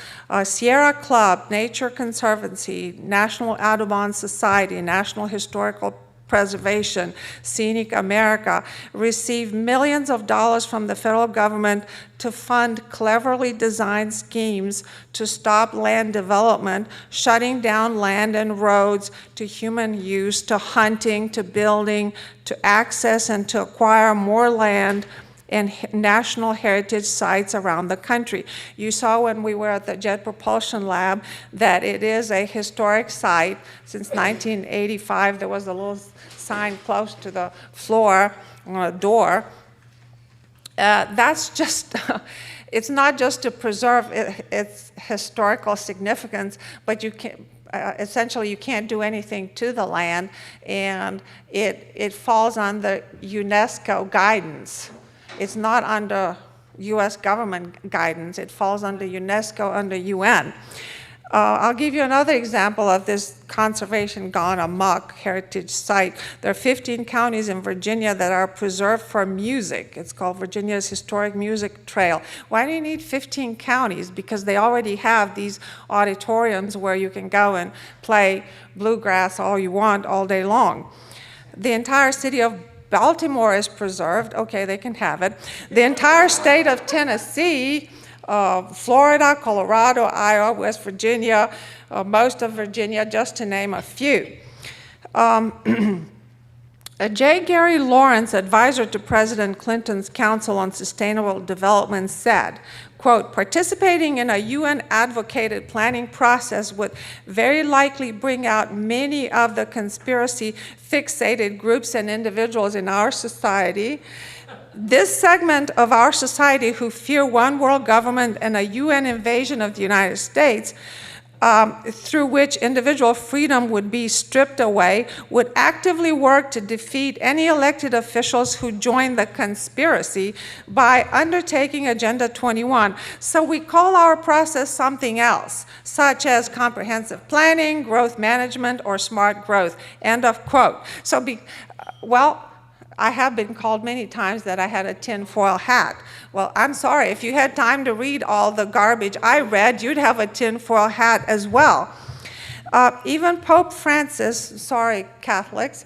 Sierra Club, Nature Conservancy, National Audubon Society, National Historical Preservation, Scenic America receive millions of dollars from the federal government to fund cleverly designed schemes to stop land development, shutting down land and roads to human use, to hunting, to building, to access and to acquire more land and national heritage sites around the country. You saw when we were at the Jet Propulsion Lab that it is a historic site. Since 1985, there was a little sign close to the floor on a door. That's just, it's not just to preserve its historical significance, but you can, essentially you can't do anything to the land, and it falls under UNESCO guidance. It's not under US government guidance. It falls under UNESCO, under UN. I'll give you another example of this conservation gone amok heritage site. There are 15 counties in Virginia that are preserved for music. It's called Virginia's Historic Music Trail. Why do you need 15 counties? Because they already have these auditoriums where you can go and play bluegrass all you want all day long. The entire city of Baltimore is preserved. Okay, they can have it. The entire state of Tennessee, Florida, Colorado, Iowa, West Virginia, most of Virginia, just to name a few. J. Gary Lawrence, advisor to President Clinton's Council on Sustainable Development, said, quote, participating in a UN-advocated planning process would very likely bring out many of the conspiracy-fixated groups and individuals in our society. This segment of our society who fear one world government and a UN invasion of the United States through which individual freedom would be stripped away, would actively work to defeat any elected officials who joined the conspiracy by undertaking Agenda 21. So we call our process something else, such as comprehensive planning, growth management, or smart growth, end of quote. So, well, I have been called many times that I had a tinfoil hat. Well, I'm sorry, if you had time to read all the garbage I read, you'd have a tinfoil hat as well. Even Pope Francis, sorry Catholics,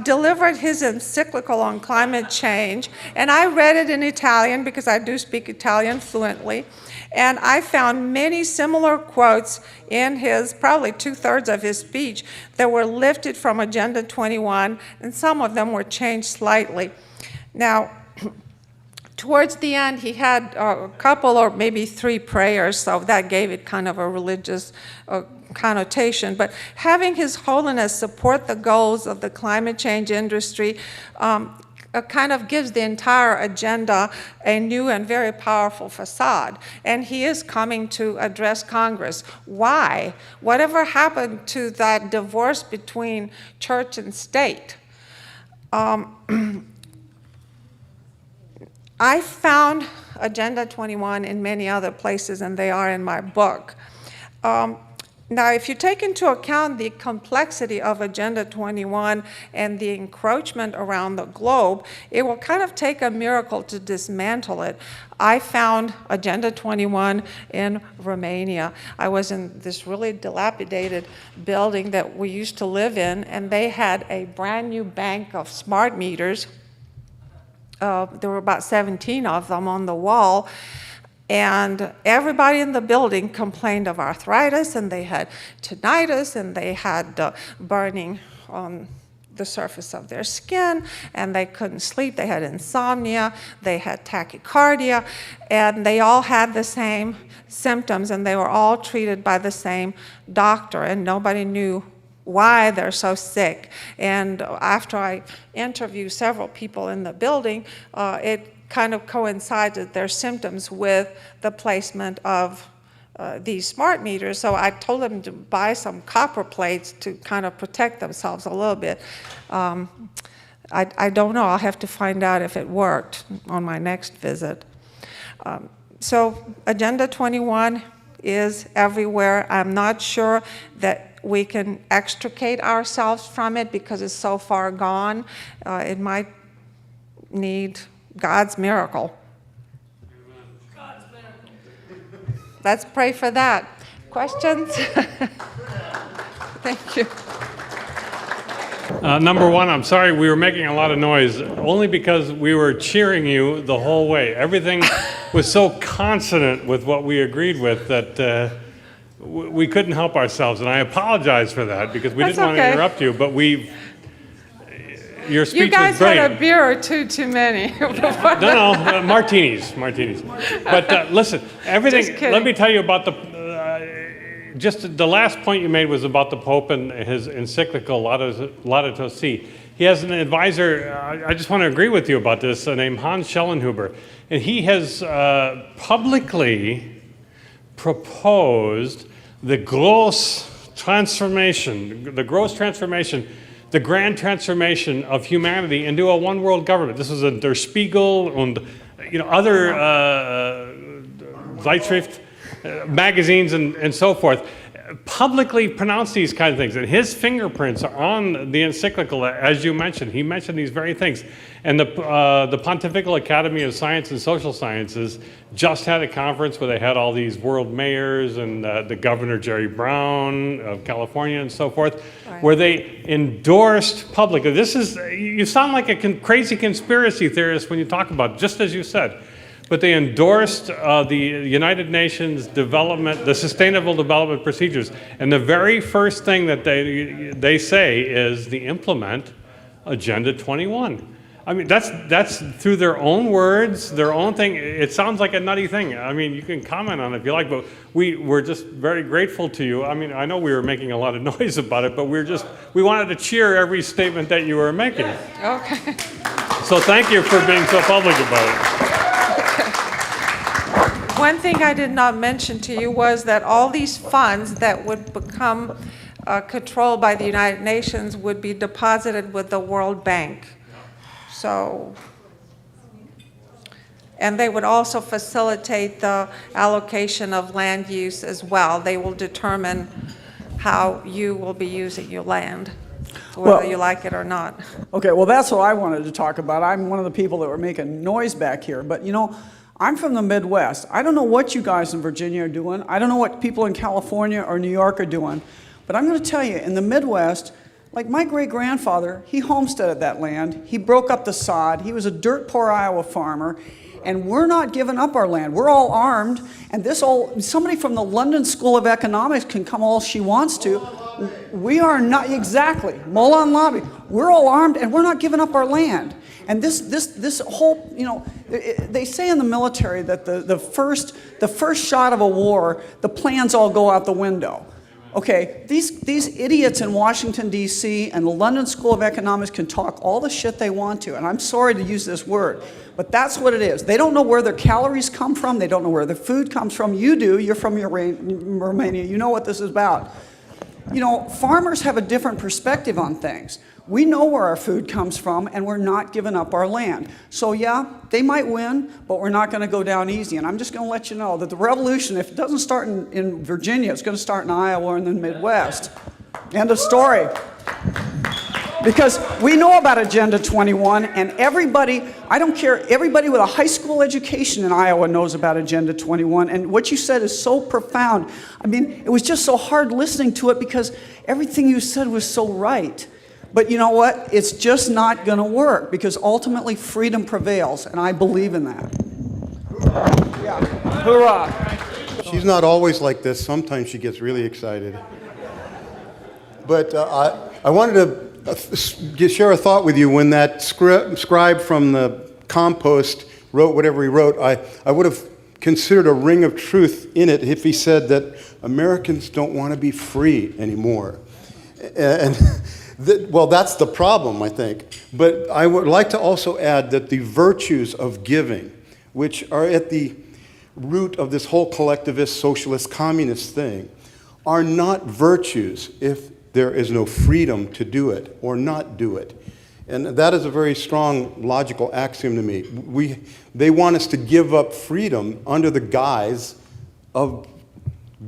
delivered his encyclical on climate change, and I read it in Italian because I do speak Italian fluently, and I found many similar quotes in his, probably 2/3 of his speech, that were lifted from Agenda 21, and some of them were changed slightly. Now, towards the end, he had a couple or maybe 3 prayers, so that gave it kind of a religious connotation. But having His Holiness support the goals of the climate change industry kind of gives the entire agenda a new and very powerful facade. And he is coming to address Congress. Why? Whatever happened to that divorce between church and state? I found Agenda 21 in many other places, and they are in my book. Now, if you take into account the complexity of Agenda 21 and the encroachment around the globe, it will kind of take a miracle to dismantle it. I found Agenda 21 in Romania. I was in this really dilapidated building that we used to live in, and they had a brand new bank of smart meters. There were about 17 of them on the wall. And everybody in the building complained of arthritis, and they had tinnitus, and they had burning on the surface of their skin, and they couldn't sleep. They had insomnia, they had tachycardia, and they all had the same symptoms, and they were all treated by the same doctor, and nobody knew why they're so sick. And after I interviewed several people in the building, it kind of coincided their symptoms with the placement of these smart meters. So I told them to buy some copper plates to kind of protect themselves a little bit. I don't know. I'll have to find out if it worked on my next visit. So Agenda 21 is everywhere. I'm not sure that we can extricate ourselves from it because it's so far gone. It might need God's miracle. God's miracle. Let's pray for that. Questions? Thank you. Number one, I'm sorry we were making a lot of noise, only because we were cheering you the whole way. Everything was so consonant with what we agreed with that we couldn't help ourselves, and I apologize for that because we didn't want to interrupt you, but your speech you guys was great. had a beer or two too many. No, martinis. But listen, everything. Let me tell you about just the last point you made was about the Pope and his encyclical Laudato Si. He has an advisor. I just want to agree with you about this, named Hans Schellenhuber, and he has publicly proposed the gross transformation, the grand transformation of humanity into a one-world government. This was in Der Spiegel and other Zeitschrift magazines and so forth. Publicly pronounce these kind of things, and his fingerprints are on the encyclical, as you mentioned. He mentioned these very things. And the Pontifical Academy of Science and Social Sciences just had a conference where they had all these world mayors and the Governor Jerry Brown of California and so forth, right, where they endorsed publicly. You sound like a crazy conspiracy theorist when you talk about it, just as you said. But they endorsed the United Nations the Sustainable Development Procedures. And the very first thing that they say is to implement Agenda 21. I mean, that's through their own words, their own thing. It sounds like a nutty thing. I mean, you can comment on it if you like, but we're just very grateful to you. I mean, I know we were making a lot of noise about it, but we wanted to cheer every statement that you were making. Okay. So thank you for being so public about it. One thing I did not mention to you was that all these funds that would become controlled by the United Nations would be deposited with the World Bank. So, and they would also facilitate the allocation of land use as well. They will determine how you will be using your land, whether you like it or not. Okay, well, that's what I wanted to talk about. I'm one of the people that were making noise back here. But, you know, I'm from the Midwest. I don't know what you guys in Virginia are doing. I don't know what people in California or New York are doing. But I'm going to tell you, in the Midwest, like my great-grandfather, he homesteaded that land. He broke up the sod. He was a dirt-poor Iowa farmer. And we're not giving up our land. We're all armed. And somebody from the London School of Economics can come all she wants to. We are not, exactly, Mullen lobby. We're all armed and we're not giving up our land. And this whole, you know, they say in the military that the first shot of a war, the plans all go out the window. Okay, these idiots in Washington, D.C. and the London School of Economics can talk all the shit they want to, and I'm sorry to use this word, but that's what it is. They don't know where their calories come from. They don't know where their food comes from. You do. You're from Romania. You know what this is about. You know, farmers have a different perspective on things. We know where our food comes from, and we're not giving up our land. So yeah, they might win, but we're not going to go down easy. And I'm just going to let you know that the revolution, if it doesn't start in Virginia, it's going to start in Iowa and the Midwest. End of story. Because we know about Agenda 21, and everybody, I don't care, everybody with a high school education in Iowa knows about Agenda 21, and what you said is so profound. I mean, it was just so hard listening to it because everything you said was so right. But you know what? It's just not going to work because ultimately freedom prevails, and I believe in that. Yeah. Hoorah. She's not always like this. Sometimes she gets really excited. But I wanted to share a thought with you. When that scribe from the Compost wrote whatever he wrote, I would have considered a ring of truth in it if he said that Americans don't want to be free anymore. And well, that's the problem, I think. But I would like to also add that the virtues of giving, which are at the root of this whole collectivist, socialist, communist thing, are not virtues if there is no freedom to do it or not do it. And that is a very strong logical axiom to me. They want us to give up freedom under the guise of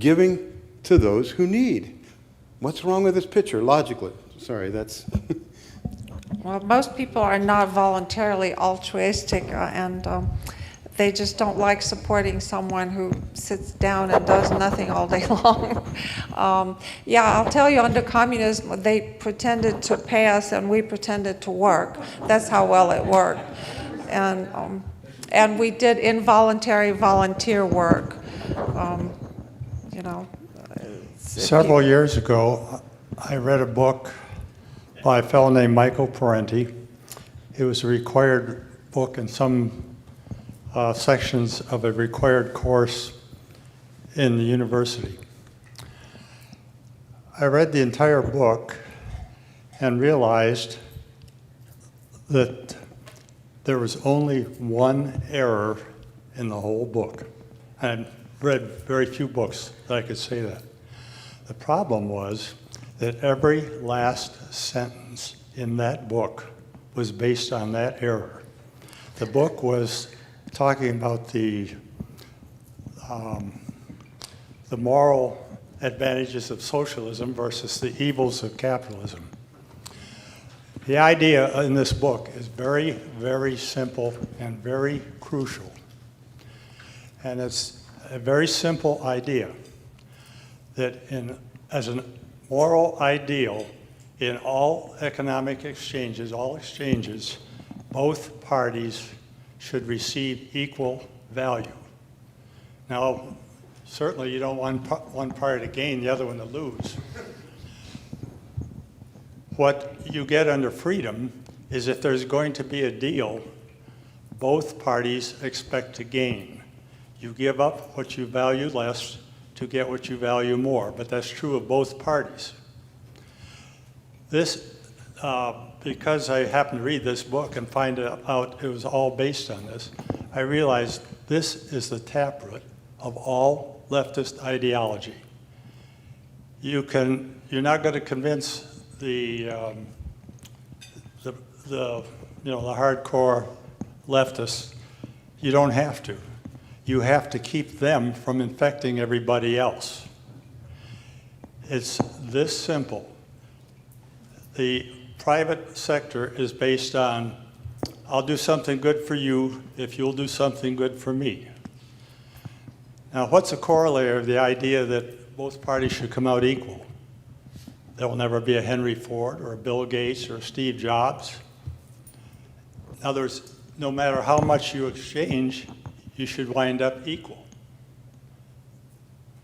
giving to those who need. What's wrong with this picture, logically? Sorry, that's... Well, most people are not voluntarily altruistic, and they just don't like supporting someone who sits down and does nothing all day long. Yeah, I'll tell you, under communism, they pretended to pay us and we pretended to work. That's how well it worked. And we did involuntary volunteer work. You know. Several years ago, I read a book by a fellow named Michael Parenti. It was a required book in some sections of a required course in the university. I read the entire book and realized that there was only one error in the whole book. I read very few books that I could say that. The problem was that every last sentence in that book was based on that error. The book was talking about the moral advantages of socialism versus the evils of capitalism. The idea in this book is very, very simple and very crucial. And it's a very simple idea that as a moral ideal in all economic exchanges, both parties should receive equal value. Now, certainly you don't want one party to gain, the other one to lose. What you get under freedom is if there's going to be a deal, both parties expect to gain. You give up what you value less to get what you value more, but that's true of both parties. This, because I happened to read this book and find out it was all based on this, I realized this is the taproot of all leftist ideology. You're not going to convince the hardcore leftists. You don't have to. You have to keep them from infecting everybody else. It's this simple. The private sector is based on, I'll do something good for you if you'll do something good for me. Now, what's a corollary of the idea that both parties should come out equal? There will never be a Henry Ford or a Bill Gates or a Steve Jobs. In other words, no matter how much you exchange, you should wind up equal.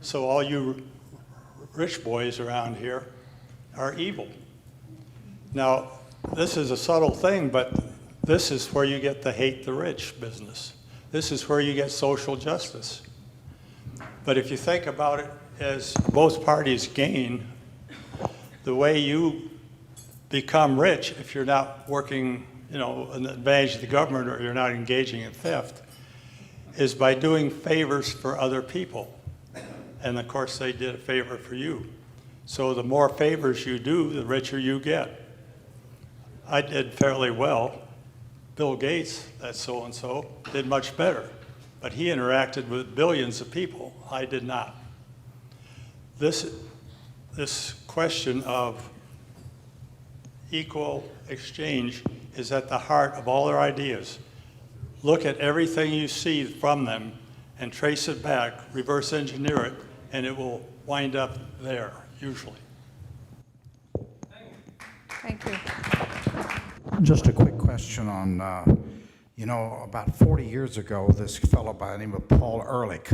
So all you rich boys around here are evil. Now, this is a subtle thing, but this is where you get the hate the rich business. This is where you get social justice. But if you think about it as both parties gain, the way you become rich if you're not working, an advantage of the government or you're not engaging in theft, is by doing favors for other people. And of course, they did a favor for you. So the more favors you do, the richer you get. I did fairly well. Bill Gates, that's so-and-so, did much better. But he interacted with billions of people. I did not. This question of equal exchange is at the heart of all their ideas. Look at everything you see from them and trace it back, reverse engineer it, and it will wind up there, usually. Thank you. Just a quick question on, about 40 years ago, this fellow by the name of Paul Ehrlich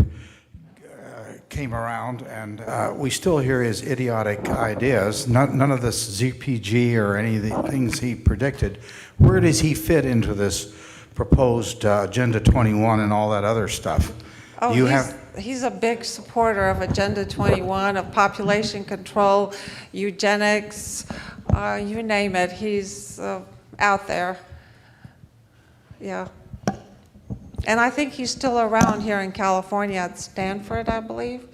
came around, and we still hear his idiotic ideas. None of this ZPG or any of the things he predicted. Where does he fit into this proposed Agenda 21 and all that other stuff? Oh, he's a big supporter of Agenda 21, of population control, eugenics, you name it. He's out there. Yeah. And I think he's still around here in California at Stanford, I believe.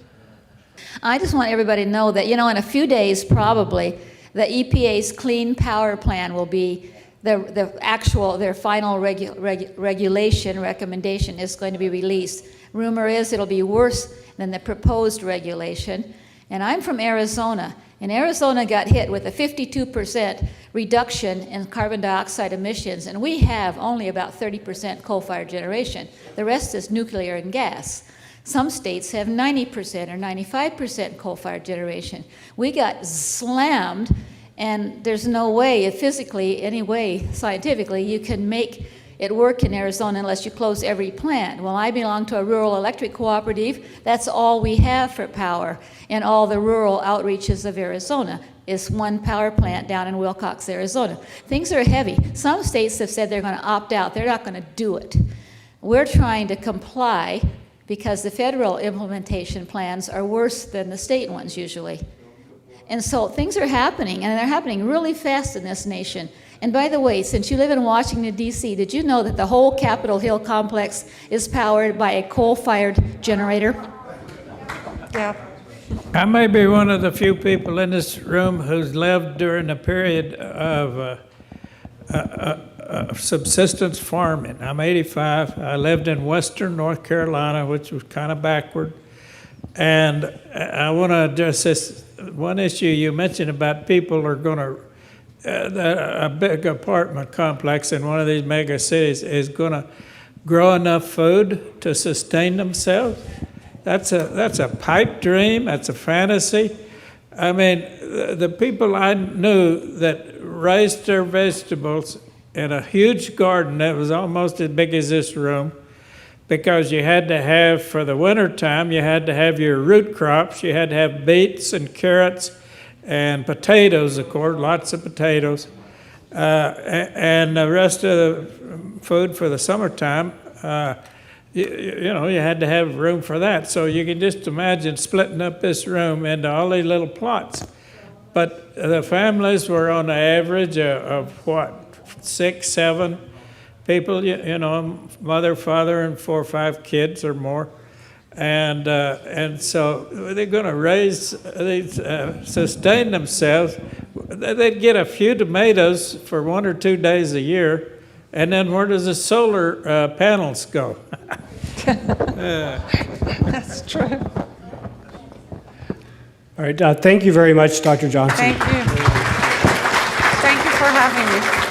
I just want everybody to know that, in a few days probably, the EPA's Clean Power Plan will be their final regulation recommendation is going to be released. Rumor is it'll be worse than the proposed regulation. And I'm from Arizona, and Arizona got hit with a 52% reduction in carbon dioxide emissions, and we have only about 30% coal-fired generation. The rest is nuclear and gas. Some states have 90% or 95% coal-fired generation. We got slammed, and there's no way, physically, any way, scientifically, you can make it work in Arizona unless you close every plant. Well, I belong to a rural electric cooperative. That's all we have for power in all the rural outreaches of Arizona is one power plant down in Wilcox, Arizona. Things are heavy. Some states have said they're going to opt out. They're not going to do it. We're trying to comply because the federal implementation plans are worse than the state ones usually. And so things are happening, and they're happening really fast in this nation. And by the way, since you live in Washington, D.C., did you know that the whole Capitol Hill complex is powered by a coal-fired generator? Yeah. I may be one of the few people in this room who's lived during a period of subsistence farming. I'm 85. I lived in western North Carolina, which was kind of backward. And I want to address this one issue you mentioned about people are going to a big apartment complex in one of these mega cities is going to grow enough food to sustain themselves. That's a pipe dream. That's a fantasy. I mean, the people I knew that raised their vegetables in a huge garden that was almost as big as this room, because you had to have, for the winter time, you had to have your root crops. You had to have beets and carrots and potatoes, of course, lots of potatoes, and the rest of the food for the summertime. You had to have room for that. So you can just imagine splitting up this room into all these little plots. But the families were on the average of what, 6, 7 people, mother, father, and 4 or 5 kids or more. And so they're going to sustain themselves. They'd get a few tomatoes for 1 or 2 days a year, and then where does the solar panels go? That's true. All right, thank you very much, Dr. Johnson. Thank you. Thank you for having me.